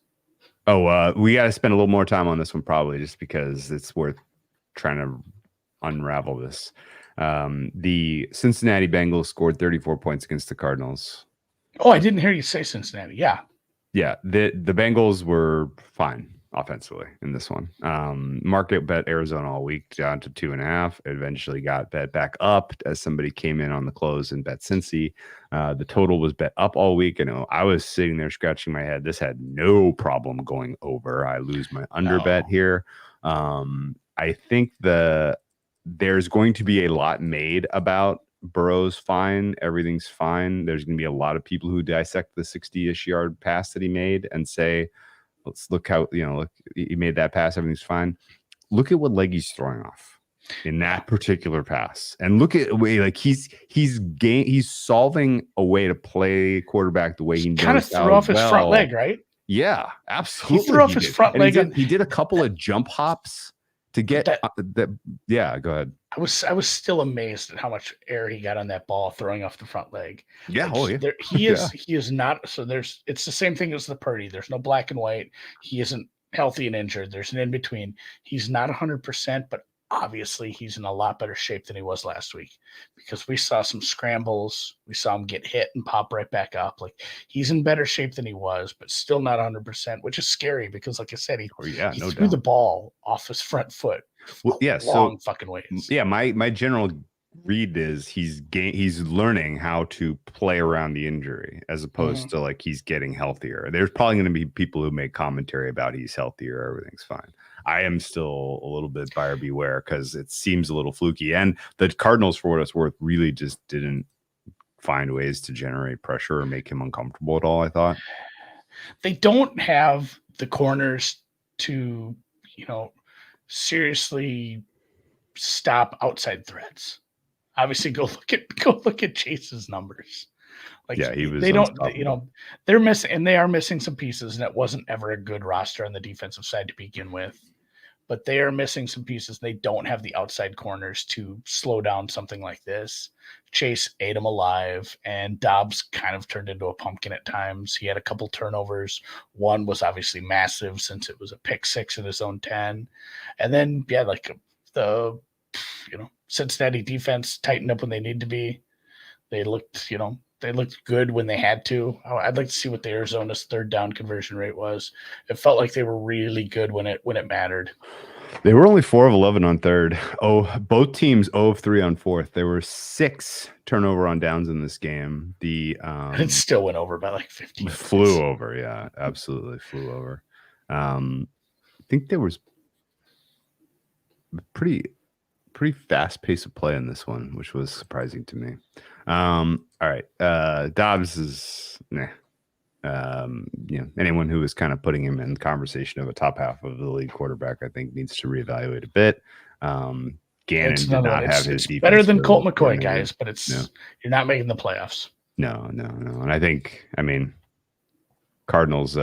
Oh, we got to spend a little more time on this one probably just because it's worth trying to unravel this. The Cincinnati Bengals scored 34 points against the Cardinals. Oh, I didn't hear you say Cincinnati. Yeah. The Bengals were fine offensively in this one. Market bet Arizona all week down to 2.5. Eventually got bet back up as somebody came in on the close and bet Cincy. The total was bet up all week. I know I was sitting there scratching my head. This had no problem going over. I lose my under bet here. I think there's going to be a lot made about Burrow's fine. Everything's fine. There's going to be a lot of people who dissect the 60-ish yard pass that he made and say, let's look how, look, he made that pass. Everything's fine. Look at what leg he's throwing off in that particular pass. And look at the way, like he's solving a way to play quarterback the way he kind of threw off his front leg, right? Yeah, absolutely. He threw off his front leg. He did a couple of jump hops to get that. Yeah, go ahead. I was still amazed at how much air he got on that ball throwing off the front leg. Yeah, he is not. So it's the same thing as the Purdy. There's no black and white. He isn't healthy and injured. There's an in between. He's not 100%, but obviously he's in a lot better shape than he was last week because we saw some scrambles. We saw him get hit and pop right back up. Like he's in better shape than he was, but still not 100%, which is scary because, like I said, he threw the ball off his front foot. Well, yeah, long fucking ways. Yeah, my general read is he's learning how to play around the injury as opposed to like he's getting healthier. There's probably going to be people who make commentary about he's healthier, everything's fine. I am still a little bit buyer beware because it seems a little fluky. And the Cardinals, for what it's worth, really just didn't find ways to generate pressure or make him uncomfortable at all, I thought. They don't have the corners to, seriously stop outside threats. Obviously, go look at Chase's numbers. Like, yeah, he was. They don't. They're missing, and they are missing some pieces. And it wasn't ever a good roster on the defensive side to begin with. But they are missing some pieces. They don't have the outside corners to slow down something like this. Chase ate him alive, and Dobbs kind of turned into a pumpkin at times. He had a couple turnovers. One was obviously massive since it was a pick 6 in his own 10. And then, the Cincinnati defense tightened up when they need to be. They looked good when they had to. I'd like to see what the Arizona's third down conversion rate was. It felt like they were really good when it mattered. They were only 4 of 11 on third. Both teams 0 of 3 on fourth. There were 6 turnover on downs in this game. And it still went over by like 15. Flew over, yeah, absolutely flew over. I think there was pretty fast pace of play in this one, which was surprising to me. All right. Dobbs is anyone who is kind of putting him in conversation of a top half of the league quarterback, I think needs to reevaluate a bit. Gannon did not have his defense. Better than Colt McCoy, guys, but you're not making the playoffs. No. And I mean, Cardinals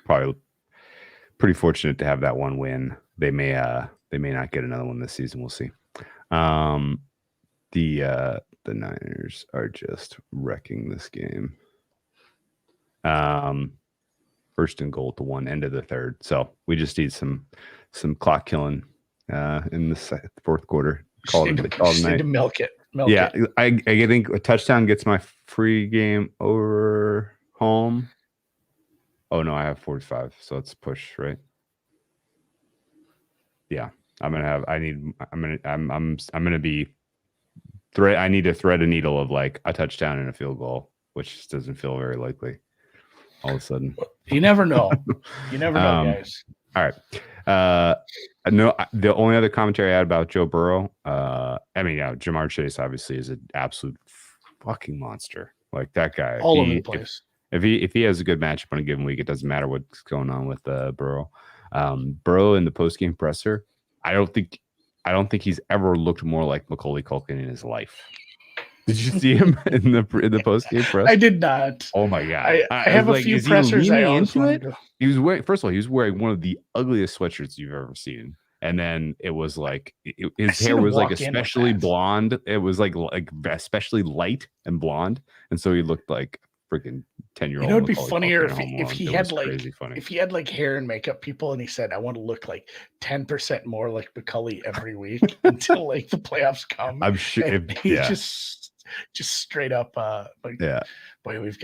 probably pretty fortunate to have that one win. They may not get another one this season. We'll see. The Niners are just wrecking this game. First and goal to one, end of the third. So we just need some clock killing in the fourth quarter. Just need to milk it. I think a touchdown gets my free game over home. Oh no, I have 45, so let's push, right? Yeah, I need to thread a needle of like a touchdown and a field goal, which just doesn't feel very likely all of a sudden. You never know. You never know, guys. All right. No, the only other commentary I had about Joe Burrow, Jamar Chase obviously is an absolute fucking monster. Like that guy. All over the place. If he has a good matchup on a given week, it doesn't matter what's going on with Burrow. Burrow in the post-game presser, I don't think he's ever looked more like Macaulay Culkin in his life. Did you see him in the post-game press? I did not. Oh my god! I have a few pressers. I into it. He was wearing one of the ugliest sweatshirts you've ever seen, and then it was like his hair was like especially blonde. It was like especially light and blonde, and so he looked like freaking 10-year-old. You know, it'd be funnier if he had like hair and makeup people, and he said, "I want to look like 10% more like Macaulay every week until like the playoffs come." I'm sure. Just straight up, boy, we've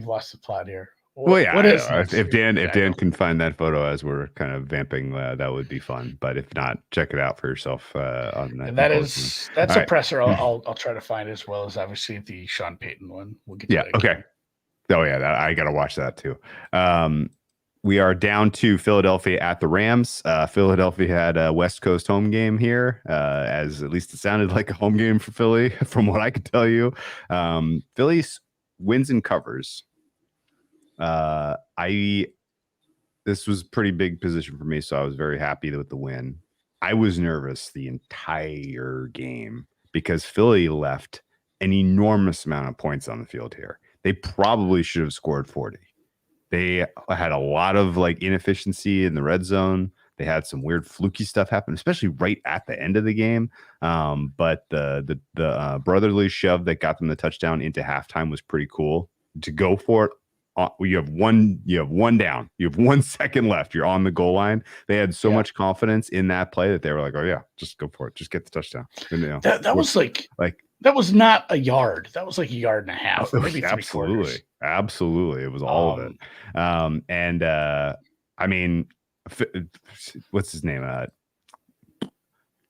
lost the plot here. If Dan can find that photo as we're kind of vamping, that would be fun. But if not, check it out for yourself on that. And that's a presser. I'll try to find, as well as obviously the Sean Payton one. We'll get to that okay. Oh yeah, I gotta watch that too. We are down to Philadelphia at the Rams. Philadelphia had a West Coast home game here, as at least it sounded like a home game for Philly, from what I could tell you. Philly wins and covers. This was pretty big position for me, so I was very happy with the win. I was nervous the entire game because Philly left an enormous amount of points on the field here. They probably should have scored 40. They had a lot of like inefficiency in the red zone. They had some weird fluky stuff happen, especially right at the end of the game. But the brotherly shove that got them the touchdown into halftime was pretty cool. To go for it, you have one down. You have 1 second left. You're on the goal line. They had so much confidence in that play that they were like, "Oh yeah, just go for it. Just get the touchdown." And, that was like that was not a yard. That was like a yard and a half, or maybe absolutely. It was all of it. I mean, what's his name?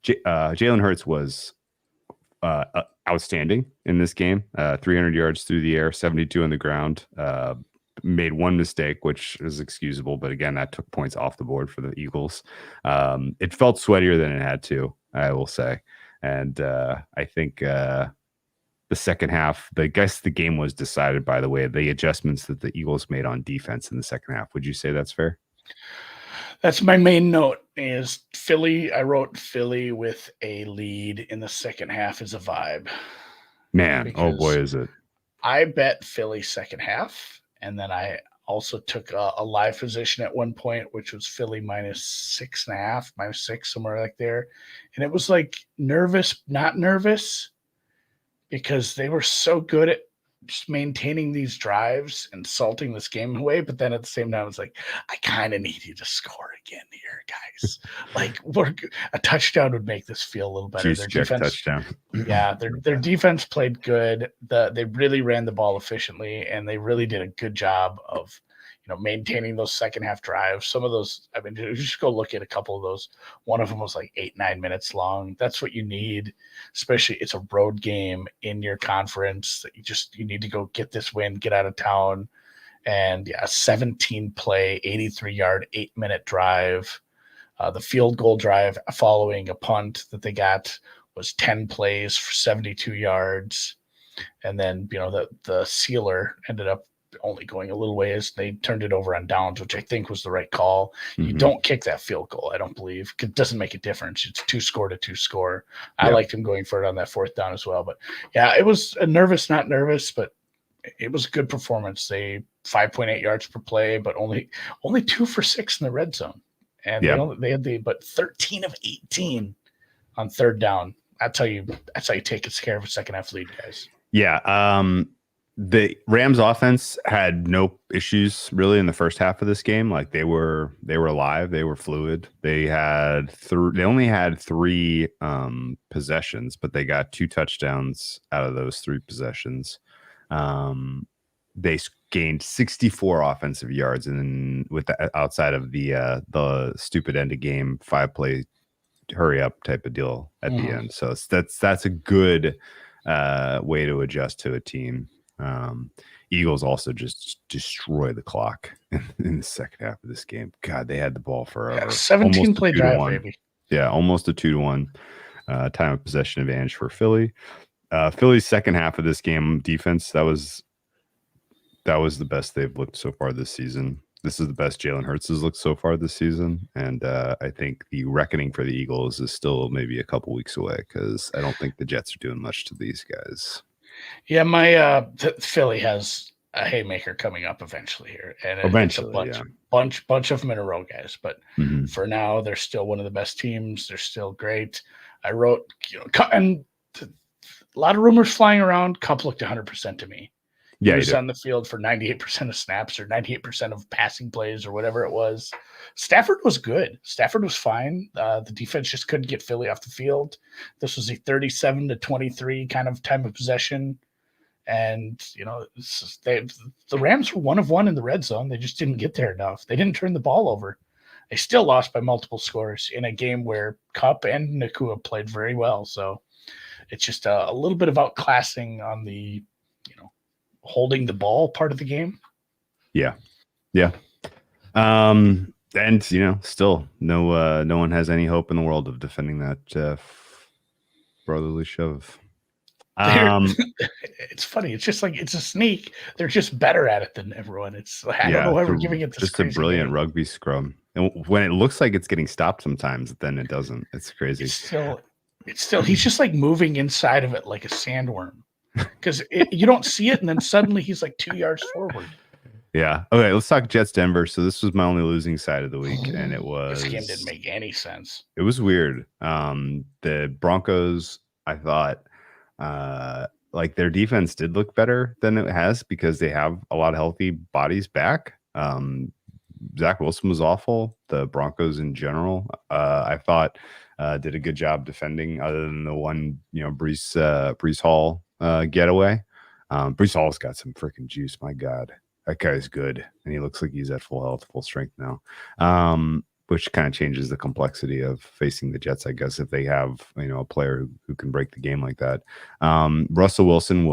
Jalen Hurts was outstanding in this game. 300 yards through the air, 72 on the ground. Made one mistake, which is excusable, but again, that took points off the board for the Eagles. It felt sweatier than it had to, I will say. And I think the second half, I guess the game was decided by the way the adjustments that the Eagles made on defense in the second half. Would you say that's fair? That's my main note is Philly. I wrote Philly with a lead in the second half is a vibe. Man, oh boy, is it. I bet Philly second half, and then I also took a live position at one point, which was Philly -6.5, -6, somewhere like there. And it was like nervous, not nervous, because they were so good at just maintaining these drives and salting this game away. But then at the same time, it's like, I kind of need you to score again here, guys. Like a touchdown would make this feel a little better. Their defense, touchdown. Yeah, their defense played good. They really ran the ball efficiently, and they really did a good job of maintaining those second half drives. Some of those, I mean, just go look at a couple of those. One of them was like 8-9 minutes long. That's what you need, especially it's a road game in your conference that you need to go get this win, get out of town. And yeah, 17 play, 83-yard, 8-minute drive. The field goal drive following a punt that they got was 10 plays for 72 yards. And then, the sealer ended up only going a little ways. They turned it over on downs, which I think was the right call. You Mhm. don't kick that field goal, I don't believe. It doesn't make a difference. It's 2-score to 2-score. I Yep. liked him going for it on that 4th down as well. But yeah, it was a nervous, not nervous, but it was a good performance. They 5.8 yards per play, but only 2 for 6 in the red zone. And they had but 13 of 18 on 3rd down. That's how you take care of a second half lead, guys. Yeah. The Rams offense had no issues really in the first half of this game. Like they were alive, they were fluid. They only had 3 possessions, but they got 2 touchdowns out of those 3 possessions. They gained 64 offensive yards, and then outside of the stupid end of game 5-play hurry up type of deal at the end. So that's a good way to adjust to a team. Eagles also just destroy the clock in the second half of this game. God, they had the ball forever. 17-play drive, baby. Yeah, almost a 2-1 time of possession advantage for Philly. Philly's second half of this game defense, that was the best they've looked so far this season. This is the best Jalen Hurts has looked so far this season. And I think the reckoning for the Eagles is still maybe a couple weeks away, because I don't think the Jets are doing much to these guys. Yeah, my Philly has a haymaker coming up eventually here. And it's a bunch of them in a row, guys. But for now, they're still one of the best teams. They're still great. I wrote, and a lot of rumors flying around. Kupp looked 100% to me. He was on the field for 98% of snaps or 98% of passing plays or whatever it was. Stafford was good. Stafford was fine. The defense just couldn't get Philly off the field. This was a 37-23 kind of time of possession. And, the Rams were 1 of 1 in the red zone. They just didn't get there enough. They didn't turn the ball over. They still lost by multiple scores in a game where Kupp and Nakua played very well. So it's just a little bit of outclassing on the, holding the ball part of the game. Yeah. And still no one has any hope in the world of defending that brotherly shove. It's funny. It's just like it's a sneak. They're just better at it than everyone. I don't know why we're giving it this. Just a brilliant rugby scrum. And when it looks like it's getting stopped, sometimes then it doesn't. It's crazy. It's still. He's just like moving inside of it like a sandworm. Because you don't see it, and then suddenly he's like 2 yards forward. Yeah. Okay, let's talk Jets Denver. So this was my only losing side of the week, and it was this game didn't make any sense. It was weird. The Broncos, I thought, like their defense did look better than it has because they have a lot of healthy bodies back. Zach Wilson was awful. The Broncos in general, I thought, did a good job defending, other than the one, Breece Hall getaway. Breece Hall's got some freaking juice. My God, that guy's good, and he looks like he's at full health, full strength now. Which kind of changes the complexity of facing the Jets, I guess, if they have a player who can break the game like that. Russell Wilson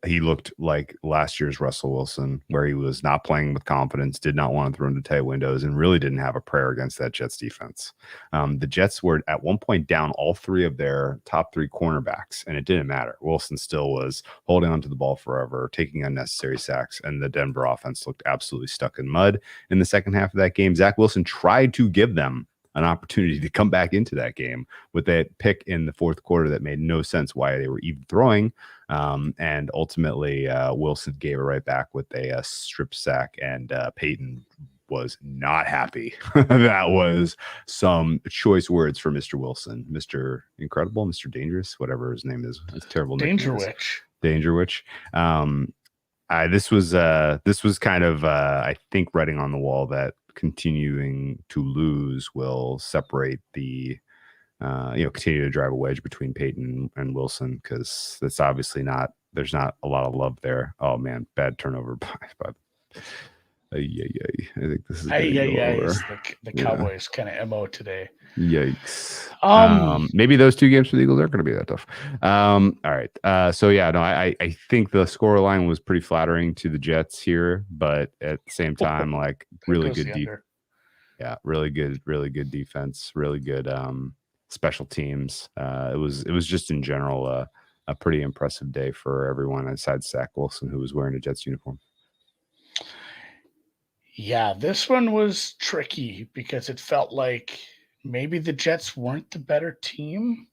he looked like last year's Russell Wilson, where he was not playing with confidence, did not want to throw into tight windows, and really didn't have a prayer against that Jets defense. The Jets were at one point down all 3 of their top 3 cornerbacks, and it didn't matter. Wilson still was holding onto the ball forever, taking unnecessary sacks, and the Denver offense looked absolutely stuck in mud in the second half of that game. Zach Wilson tried to give them an opportunity to come back into that game with that pick in the fourth quarter that made no sense why they were even throwing. And ultimately, Wilson gave it right back with a strip sack, and Peyton was not happy. That was some choice words for Mr. Wilson, Mr. Incredible, Mr. Dangerous, whatever his name is. It's terrible. Danger Witch. Danger Witch. This was kind of, I think, writing on the wall that continuing to lose will separate the continue to drive a wedge between Peyton and Wilson, because that's obviously there's not a lot of love there. Oh man, bad turnover by I think this is the Cowboys kind of MO today. Yikes. Maybe those 2 games for the Eagles aren't going to be that tough. All right. I think the score line was pretty flattering to the Jets here, but at the same time, like really good really good defense, really good special teams. It was just in general a pretty impressive day for everyone aside Zach Wilson, who was wearing a Jets uniform. Yeah, this one was tricky because it felt like maybe the Jets weren't the better team,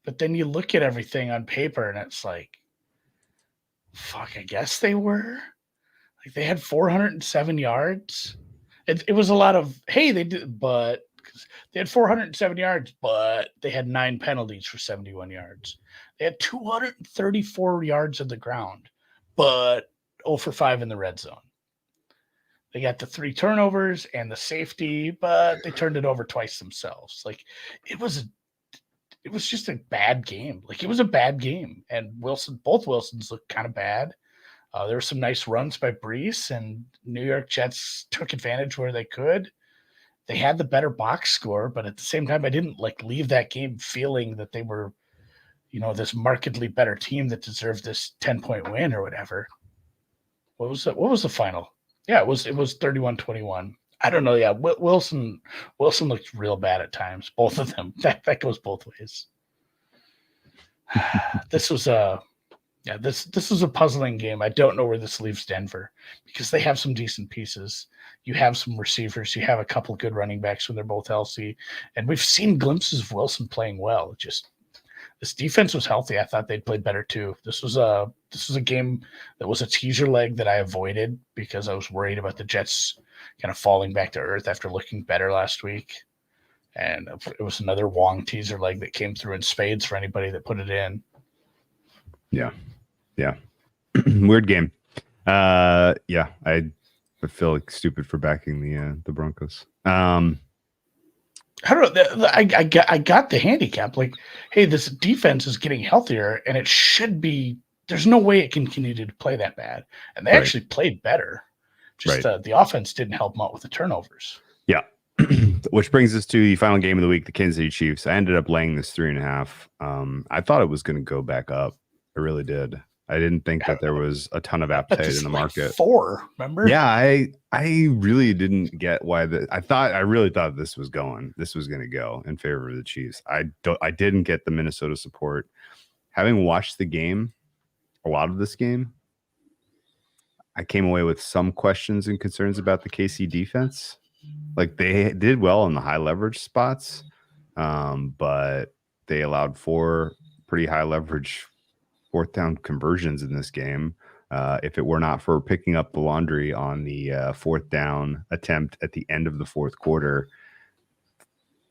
but then you look at everything on paper and it's like, fuck, I guess they were. Like they had 407 yards. It was a lot of, hey, they did, but 'cause they had 407 yards, but they had 9 penalties for 71 yards. They had 234 yards of the ground, but 0 for 5 in the red zone. They got the 3 turnovers and the safety, but they turned it over twice themselves. Like it was it was just a bad game. Like it was a bad game. And both Wilsons looked kind of bad. There were some nice runs by Brees, and New York Jets took advantage where they could. They had the better box score, but at the same time, I didn't like leave that game feeling that they were, this markedly better team that deserved this 10-point win or whatever. What was it? What was the final? Yeah, it was 31-21. I don't know. Yeah, Wilson looked real bad at times. Both of them. That goes both ways. This was this was a puzzling game. I don't know where this leaves Denver because they have some decent pieces. You have some receivers. You have a couple good running backs when they're both healthy, and we've seen glimpses of Wilson playing well. Just this defense was healthy. I thought they'd played better too. This was a game that was a teaser leg that I avoided because I was worried about the Jets kind of falling back to earth after looking better last week. And it was another Wong teaser leg that came through in spades for anybody that put it in. Yeah. Weird game. I feel like stupid for backing the Broncos. I don't know. I got the handicap. Like, hey, this defense is getting healthier, and it should be. There's no way it can continue to play that bad, and they actually played better. Just the offense didn't help them out with the turnovers. Yeah. Which brings us to the final game of the week, the Kansas City Chiefs. I ended up laying this 3.5. I thought it was going to go back up. I really did. I didn't think that there was a ton of appetite in the market. 4, remember? Yeah, I really didn't get why I really thought this was going to go in favor of the Chiefs. I didn't get the Minnesota support. Having watched the game, a lot of this game, I came away with some questions and concerns about the KC defense. Like they did well in the high leverage spots, but they allowed 4 pretty high leverage 4th down conversions in this game. If it were not for picking up the laundry on the 4th down attempt at the end of the 4th quarter,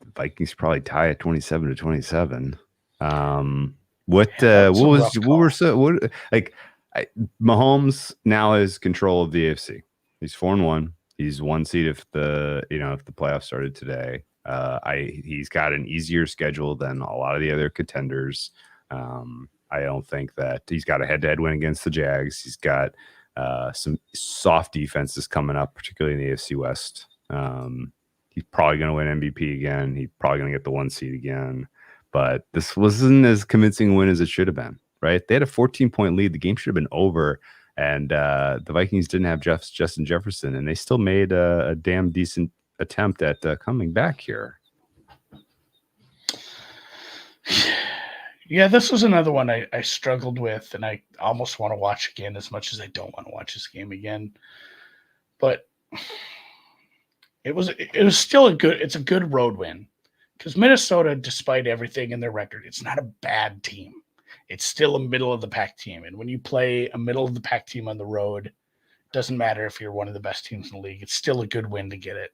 the Vikings probably tie at 27-27. Mahomes now has control of the AFC. He's 4-1. He's 1 seed if the playoffs started today. He's got an easier schedule than a lot of the other contenders. I don't think that he's got a head-to-head win against the Jags. He's got some soft defenses coming up, particularly in the AFC West. He's probably going to win MVP again. He's probably going to get the 1 seed again. But this wasn't as convincing a win as it should have been, right? They had a 14-point lead. The game should have been over. And the Vikings didn't have Justin Jefferson, and they still made a damn decent attempt at coming back here. Yeah, this was another one I struggled with, and I almost want to watch again as much as I don't want to watch this game again. But it was still a good road win because Minnesota, despite everything in their record, it's not a bad team. It's still a middle of the pack team. And when you play a middle of the pack team on the road, it doesn't matter if you're one of the best teams in the league. It's still a good win to get it.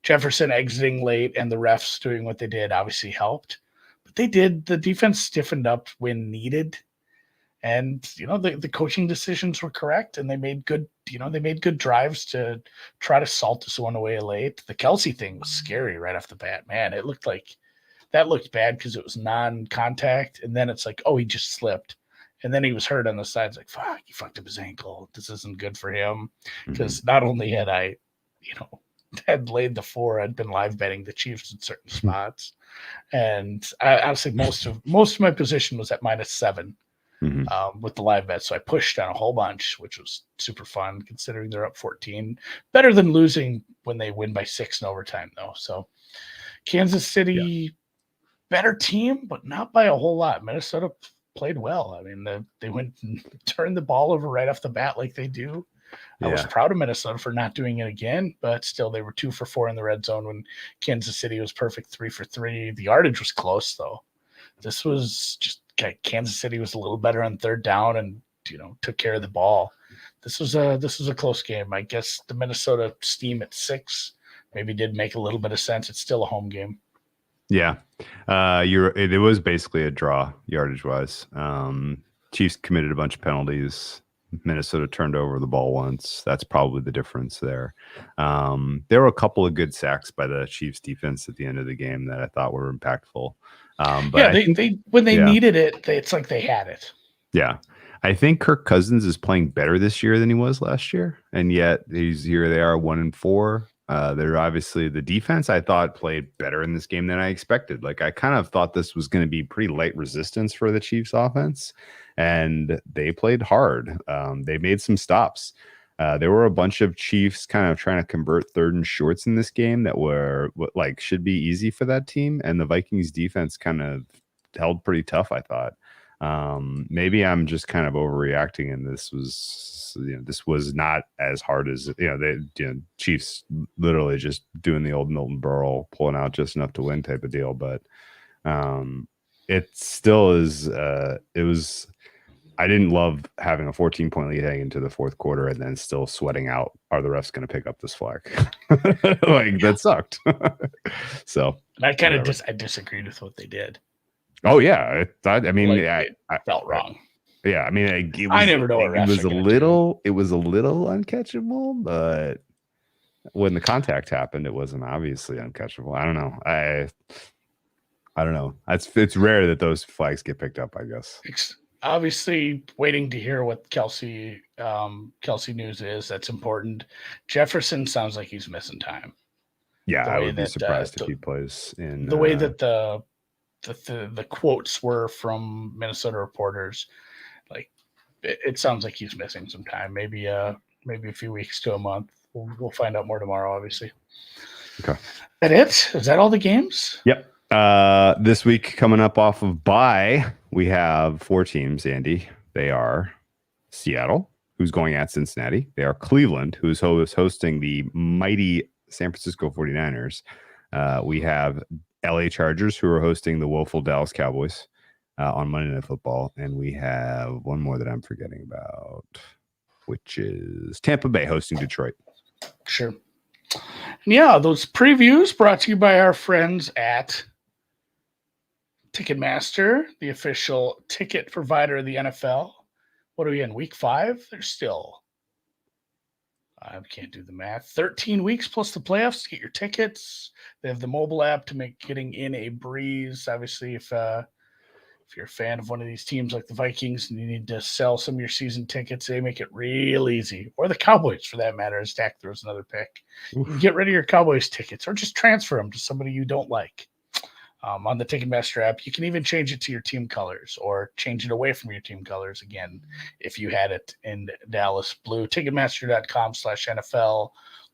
Jefferson exiting late and the refs doing what they did obviously helped. But the defense stiffened up when needed. And, the coaching decisions were correct, and they made good drives to try to salt this one away late. The Kelsey thing was scary right off the bat. Man, it looked bad because it was non-contact, and then it's like, oh, he just slipped, and then he was hurt on the sides. Like, fuck, he fucked up his ankle. This isn't good for him because not only had I, had laid the 4, I'd been live betting the Chiefs in certain spots, and I honestly most of my position was at -7 with the live bet, so I pushed on a whole bunch, which was super fun considering they're up 14. Better than losing when they win by 6 in overtime, though. So Kansas City. Better team, but not by a whole lot. Minnesota played well. I mean, they went and turned the ball over right off the bat like they do. I was Yeah. proud of Minnesota for not doing it again, but still they were 2 for 4 in the red zone when Kansas City was perfect 3 for 3. The yardage was close though. This was just Kansas City was a little better on third down and took care of the ball. This was a close game. I guess the Minnesota steam at 6 maybe did make a little bit of sense. It's still a home game. Yeah. It was basically a draw yardage wise. Chiefs committed a bunch of penalties. Minnesota turned over the ball once. That's probably the difference there. There were a couple of good sacks by the Chiefs defense at the end of the game that I thought were impactful. But yeah, they when they needed it, it's like they had it. Yeah. I think Kirk Cousins is playing better this year than he was last year. And yet here they are 1-4. They're obviously the defense I thought played better in this game than I expected. Like I kind of thought this was going to be pretty light resistance for the Chiefs offense, and they played hard. They made some stops. There were a bunch of Chiefs kind of trying to convert 3rd and shorts in this game that were should be easy for that team. And the Vikings defense kind of held pretty tough, I thought. Maybe I'm just kind of overreacting, and this was not as hard as Chiefs literally just doing the old Milton Berle, pulling out just enough to win type of deal. But it still is. It was. I didn't love having a 14-point lead heading into the fourth quarter and then still sweating out. Are the refs going to pick up this flag? That sucked. So and I kind of I disagreed with what they did. Oh yeah, I felt wrong. Yeah, I mean, I never know. It was a little uncatchable, but when the contact happened, it wasn't obviously uncatchable. I don't know. I don't know. It's rare that those flags get picked up, I guess. Obviously, waiting to hear what Kelsey news is. That's important. Jefferson sounds like he's missing time. Yeah, I would be surprised if he plays in the way that the quotes were from Minnesota reporters. Like it sounds like he's missing some time. Maybe a few weeks to a month. We'll find out more tomorrow, obviously. Okay. That it? Is that all the games? Yep. This week coming up off of bye, we have 4 teams, Andy. They are Seattle, who's going at Cincinnati. They are Cleveland, who's hosting the mighty San Francisco 49ers. We have LA Chargers, who are hosting the woeful Dallas Cowboys on Monday Night Football. And we have one more that I'm forgetting about, which is Tampa Bay hosting Detroit. Sure. Yeah, those previews brought to you by our friends at Ticketmaster, the official ticket provider of the NFL. What are we in, week 5? There's still, I can't do the math, 13 weeks plus the playoffs to get your tickets. They have the mobile app to make getting in a breeze. Obviously, if you're a fan of one of these teams like the Vikings and you need to sell some of your season tickets, they make it real easy. Or the Cowboys, for that matter, as Dak throws another pick. Oof. You can get rid of your Cowboys tickets or just transfer them to somebody you don't like. On the Ticketmaster app, you can even change it to your team colors or change it away from your team colors again if you had it in Dallas blue. Ticketmaster.com/NFL.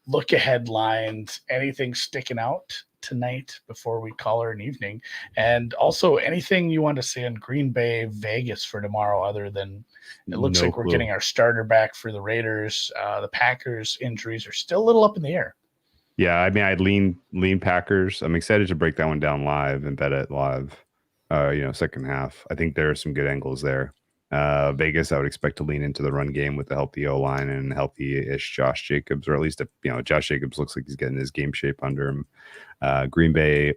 Look ahead lines, anything sticking out tonight before we call her an evening, and also anything you want to say on Green Bay Vegas for tomorrow, other than it looks like we're getting our starter back for the Raiders. The Packers injuries are still a little up in the air. Yeah, I mean, I'd lean Packers. I'm excited to break that one down live and bet it live. Second half. I think there are some good angles there. Vegas, I would expect to lean into the run game with the healthy O-line and healthy-ish Josh Jacobs, or at least Josh Jacobs looks like he's getting his game shape under him. Green Bay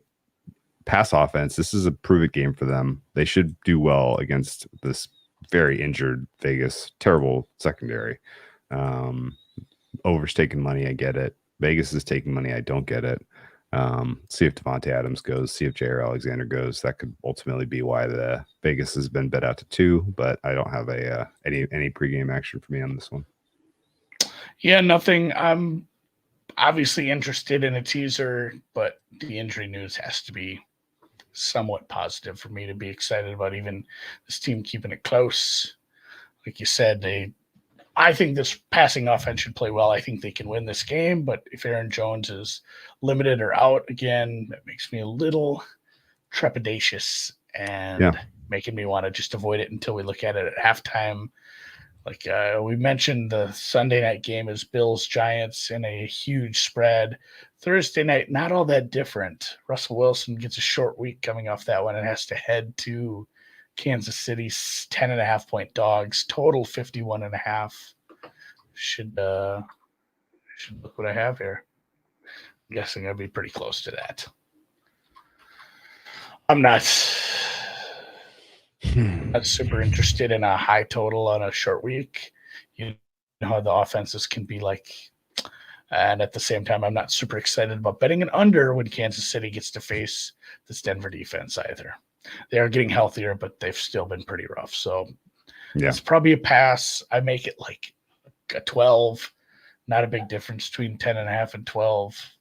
pass offense. This is a prove-it game for them. They should do well against this very injured Vegas, terrible secondary. Overstaking money, I get it. Vegas is taking money. I don't get it. See if Devontae Adams goes. See if Jair Alexander goes. That could ultimately be why the Vegas has been bet out to 2. But I don't have any pregame action for me on this one. Yeah, nothing. I'm obviously interested in a teaser, but the injury news has to be somewhat positive for me to be excited about. Even this team keeping it close, like you said, I think this passing offense should play well. I think they can win this game, but if Aaron Jones is limited or out again, that makes me a little trepidatious and making me want to just avoid it until we look at it at halftime. Like we mentioned, the Sunday night game is Bills-Giants in a huge spread. Thursday night, not all that different. Russell Wilson gets a short week coming off that one and has to head to Kansas City's 10.5-point dogs. Total 51.5. Should look what I have here. I'm guessing I'd be pretty close to that. I'm not super interested in a high total on a short week. You know how the offenses can be like. And at the same time, I'm not super excited about betting an under when Kansas City gets to face this Denver defense either. They are getting healthier, but they've still been pretty rough. So it's probably a pass. I make it like a 12. Not a big difference between 10.5 and 12.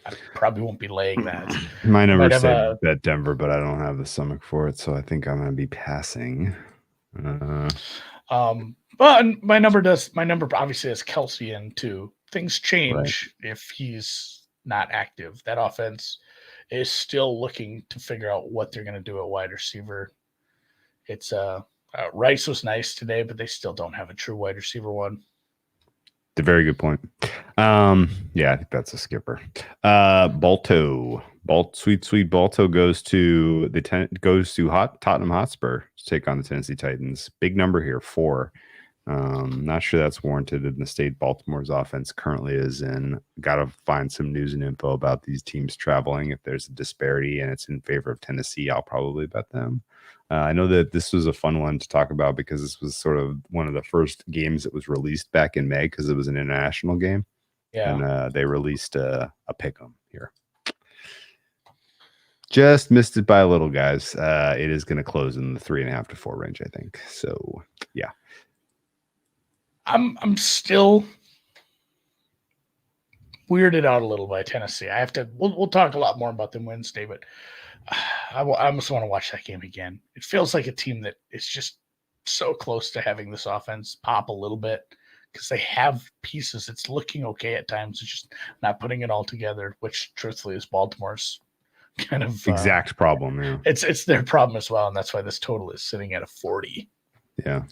I probably won't be laying that. My number said bet Denver, but I don't have the stomach for it, so I think I'm going to be passing. But my number obviously has Kelsey in too. Things change if he's not active. That offense is still looking to figure out what they're going to do at wide receiver. It's Rice was nice today, but they still don't have a true wide receiver one. A very good point. Yeah, I think that's a skipper. Balto, sweet Balto goes to Tottenham Hotspur to take on the Tennessee Titans. Big number here, 4. Not sure that's warranted in the state Baltimore's offense currently is in. Got to find some news and info about these teams traveling. If there's a disparity and it's in favor of Tennessee, I'll probably bet them. I know that this was a fun one to talk about because this was sort of one of the first games that was released back in May because it was an international game. Yeah. And they released a pick'em here. Just missed it by a little, guys. It is going to close in the 3.5 to 4 range, I think. So, yeah. I'm still weirded out a little by Tennessee. I have to. We'll talk a lot more about them Wednesday, but I almost want to watch that game again. It feels like a team that is just so close to having this offense pop a little bit because they have pieces. It's looking okay at times. It's just not putting it all together, which truthfully is Baltimore's kind of exact problem. Yeah, it's their problem as well, and that's why this total is sitting at a 40. Yeah.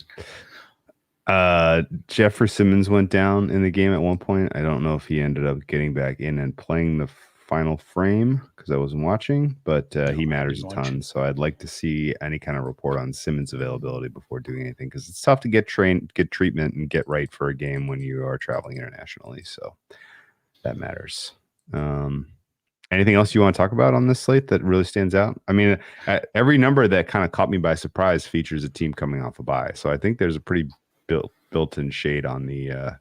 Jeffrey Simmons went down in the game at one point. I don't know if he ended up getting back in and playing the final frame because I wasn't watching, but he matters a ton. So I'd like to see any kind of report on Simmons' availability before doing anything because it's tough to get treatment, and get right for a game when you are traveling internationally. So that matters. Anything else you want to talk about on this slate that really stands out? I mean, every number that kind of caught me by surprise features a team coming off a bye. So I think there's a pretty built-in shade on the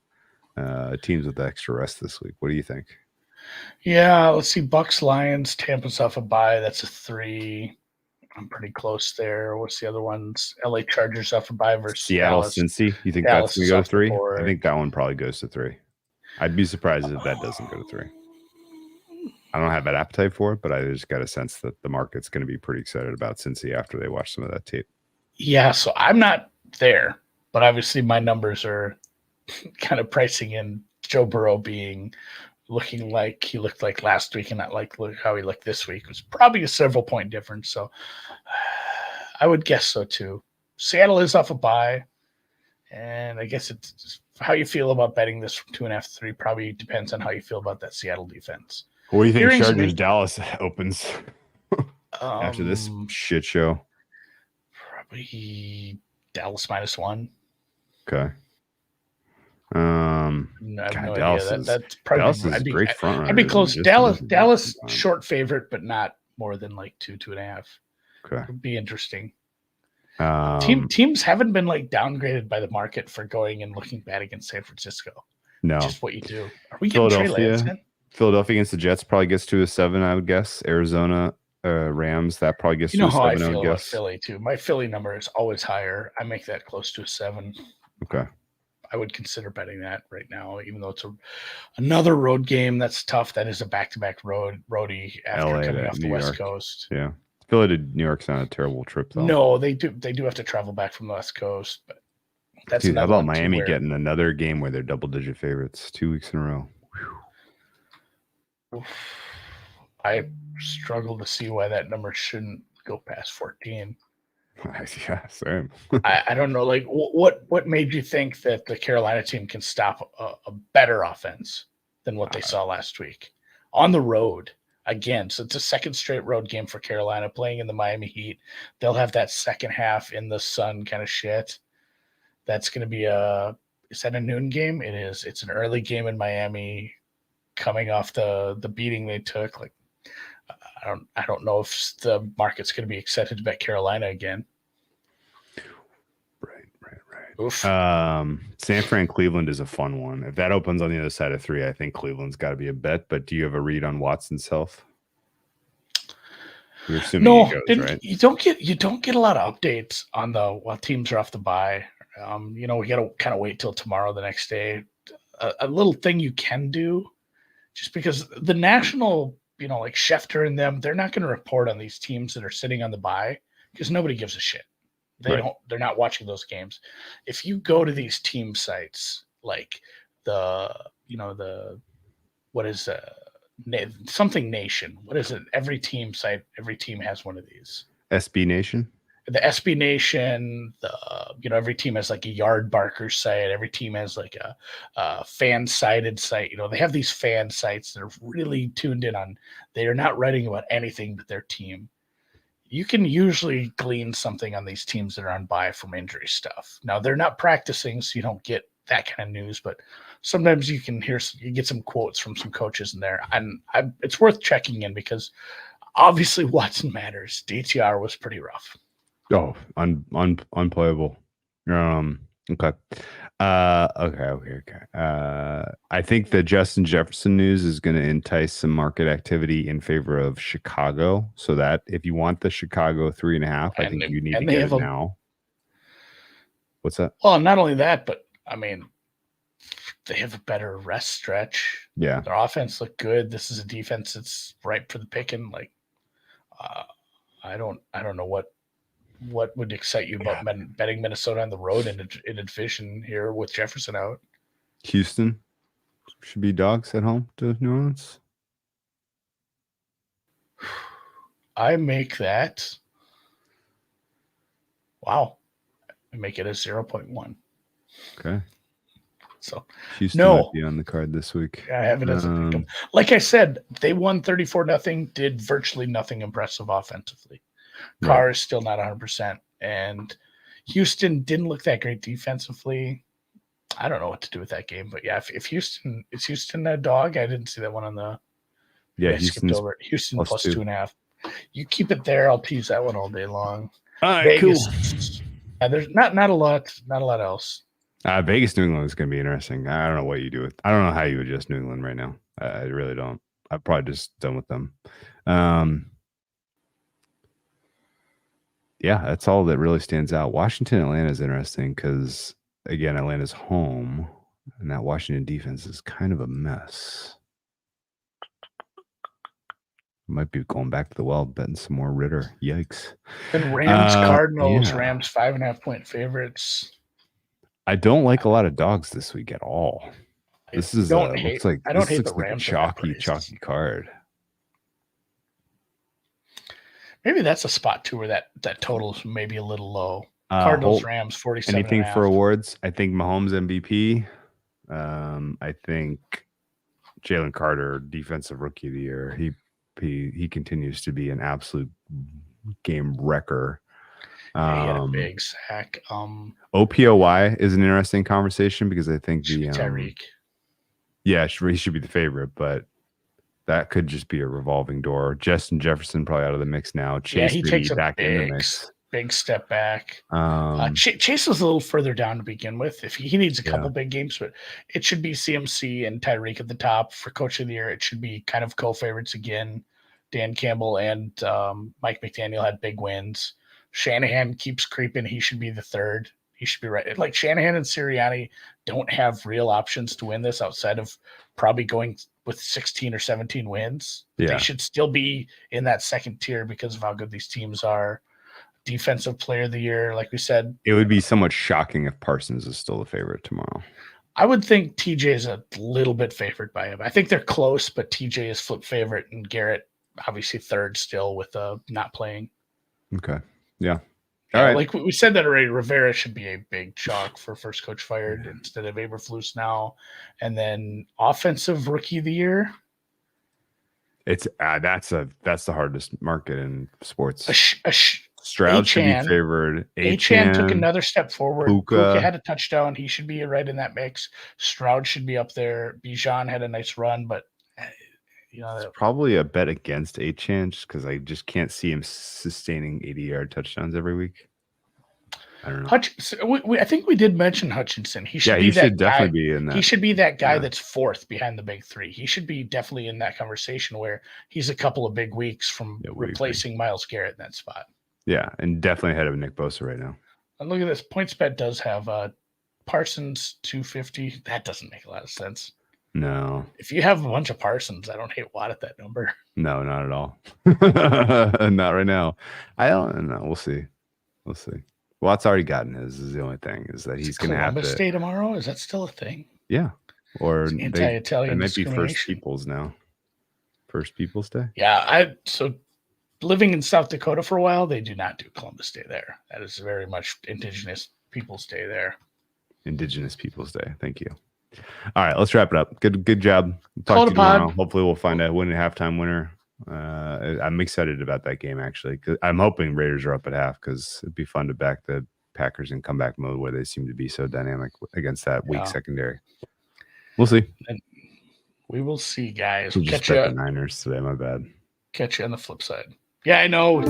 teams with the extra rest this week. What do you think? Yeah, let's see. Bucks, Lions, Tampa's off a bye. That's a 3. I'm pretty close there. What's the other ones? LA Chargers off a bye versus Seattle, Dallas. Cincy. You think Dallas that's going to go to 3? I think that one probably goes to 3. I'd be surprised if that doesn't go to 3. I don't have an appetite for it, but I just got a sense that the market's going to be pretty excited about Cincy after they watch some of that tape. Yeah, so I'm not there, but obviously my numbers are kind of pricing in Joe Burrow looking like he looked like last week and not like how he looked this week. It was probably a several point difference. So I would guess so too. Seattle is off a bye. And I guess it's how you feel about betting this from 2.5 to 3 probably depends on how you feel about that Seattle defense. What do you think Chargers Dallas opens after this shit show? Probably Dallas -1. Okay. I have no idea. That's probably Dallas is a great front runner. I'd be close. Dallas short favorite, but not more than like 2.5. Okay. It would be interesting. Teams haven't been like downgraded by the market for going and looking bad against San Francisco. No. Just what you do. Are we getting Trey Lance in? Philadelphia against the Jets probably gets to a 7, I would guess. Arizona Rams, that probably gets to a 7, how I would feel guess. about Philly too. My Philly number is always higher. I make that close to a 7. Okay. I would consider betting that right now, even though it's another road game that's tough. That is a back-to-back roadie after LA coming off the New West York. Coast. Yeah. Philly to New York's not a terrible trip, though. No, they do have to travel back from the West Coast. But that's how about Miami getting another game where they're double-digit favorites 2 weeks in a row? Whew. I struggle to see why that number shouldn't go past 14. Yeah, same. I don't know, like what made you think that the Carolina team can stop a better offense than what they saw last week on the road again? So it's a second straight road game for Carolina, playing in the Miami Heat. They'll have that second half in the sun kind of shit. That's going to be is that a noon game? It is. It's an early game in Miami, coming off the beating they took. Like, I don't know if the market's going to be excited to bet Carolina again. Right. Oof. San Fran Cleveland is a fun one. If that opens on the other side of 3, I think Cleveland's got to be a bet. But do you have a read on Watson's health? You're assuming he goes, right? You don't get a lot of updates on while teams are off the bye. We got to kind of wait till tomorrow, the next day. A little thing you can do, just because the national, like Schefter and them, they're not going to report on these teams that are sitting on the bye because nobody gives a shit. They're not watching those games. If you go to these team sites like what is something Nation? What is it? Every team site, every team has one of these. SB Nation. The SB Nation, every team has like a Yard Barker site. Every team has like a fan-sided site. They have these fan sites that are really tuned in on. They are not writing about anything but their team. You can usually glean something on these teams that are on bye from injury stuff. Now, they're not practicing, so you don't get that kind of news, but sometimes you get some quotes from some coaches in there. And it's worth checking in because obviously Watson matters. DTR was pretty rough. Oh, unplayable. Okay. Okay. I think the Justin Jefferson news is going to entice some market activity in favor of Chicago. So that if you want the Chicago 3.5, I think you need to get it now. What's that? Well, not only that, but I mean, they have a better rest stretch. Yeah. Their offense looked good. This is a defense that's ripe for the picking. Like, I don't know what would excite you about betting Minnesota on the road in a division here with Jefferson out. Houston should be dogs at home to New Orleans. I make that. Wow. I make it a 0.1. Okay. So Houston might be on the card this week. I have it as a pick 'em. Like I said, they won 34-0, did virtually nothing impressive offensively. Carr is still not 100%, and Houston didn't look that great defensively. I don't know what to do with that game, but yeah, if Houston is Houston a dog? I didn't see that one on the. Yeah, Houston plus 2.5. You keep it there. I'll tease that one all day long. All right, Vegas, cool. There's not a lot else. Vegas, New England is going to be interesting. I don't know what you do with. I don't know how you adjust New England right now. I really don't. I'm probably just done with them. Yeah, that's all that really stands out. Washington, Atlanta is interesting because, again, Atlanta's home, and that Washington defense is kind of a mess. Might be going back to the well, betting some more Ritter. Yikes. And Rams, Cardinals, Rams 5.5-point favorites. I don't like a lot of dogs this week at all. This is looks like a chalky card. Maybe that's a spot too where that total's maybe a little low. Cardinals, Rams 47. Anything for awards? I think Mahomes MVP. I think Jalen Carter, Defensive Rookie of the Year. He continues to be an absolute game wrecker. He had a big sack. OPOY is an interesting conversation because I think Tyreek. Yeah, he should be the favorite, but that could just be a revolving door. Justin Jefferson probably out of the mix now. Chase he takes a back in the mix. Big step back. Chase was a little further down to begin with. If he needs a couple big games, but it should be CMC and Tyreek at the top for Coach of the Year. It should be kind of co-favorites again. Dan Campbell and Mike McDaniel had big wins. Shanahan keeps creeping. He should be the third. He should be right. Like Shanahan and Sirianni don't have real options to win this outside of probably going with 16 or 17 wins. Yeah. They should still be in that second tier because of how good these teams are. Defensive Player of the Year, like we said. It would be somewhat shocking if Parsons is still the favorite tomorrow. I would think TJ is a little bit favored by him. I think they're close, but TJ is flip favorite and Garrett obviously third still with not playing. Okay. Yeah. All right. Like we said that already, Rivera should be a big chalk for first coach fired instead of Eberflus now. And then offensive rookie of the year. It's that's the hardest market in sports. Stroud should be favored. Achane took another step forward. Puka had a touchdown. He should be right in that mix. Stroud should be up there. Bijan had a nice run, but it's probably a bet against Achane just because I just can't see him sustaining 80-yard touchdowns every week. I don't know. I think we did mention Hutchinson. He should definitely be in that. He should be that guy that's fourth behind the big three. He should be definitely in that conversation where he's a couple of big weeks from replacing Myles Garrett in that spot. Yeah, and definitely ahead of Nick Bosa right now. And look at this. PointsBet does have Parsons 250. That doesn't make a lot of sense. No. If you have a bunch of Parsons, I don't hate Watt at that number. No, not at all. Not right now. I don't know. We'll see. Watt's already gotten his. Is the only thing is that he's going to have to. Columbus Day tomorrow? Is that still a thing? Yeah. Or anti-Italian. It might be First Peoples now. First Peoples Day. Yeah. So living in South Dakota for a while, they do not do Columbus Day there. That is very much Indigenous Peoples Day there. Indigenous Peoples Day. Thank you. All right, let's wrap it up. Good job. Talk to you tomorrow. Hopefully, we'll find a halftime winner. I'm excited about that game actually because I'm hoping Raiders are up at half because it'd be fun to back the Packers in comeback mode where they seem to be so dynamic against that weak secondary. We'll see. And we will see, guys. We'll just bet the Niners today. My bad. Catch you on the flip side. Yeah, I know.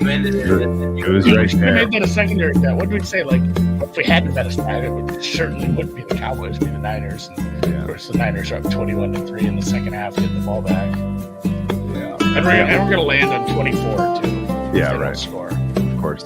It was right there. We made that a secondary bet. What did we say? Like, if we had to bet a side, it certainly wouldn't be the Cowboys, it'd be the Niners. And of course, the Niners are up 21-3 in the second half, getting the ball back. Yeah. And we're going to land on 24, too. Yeah, right. Score. Of course.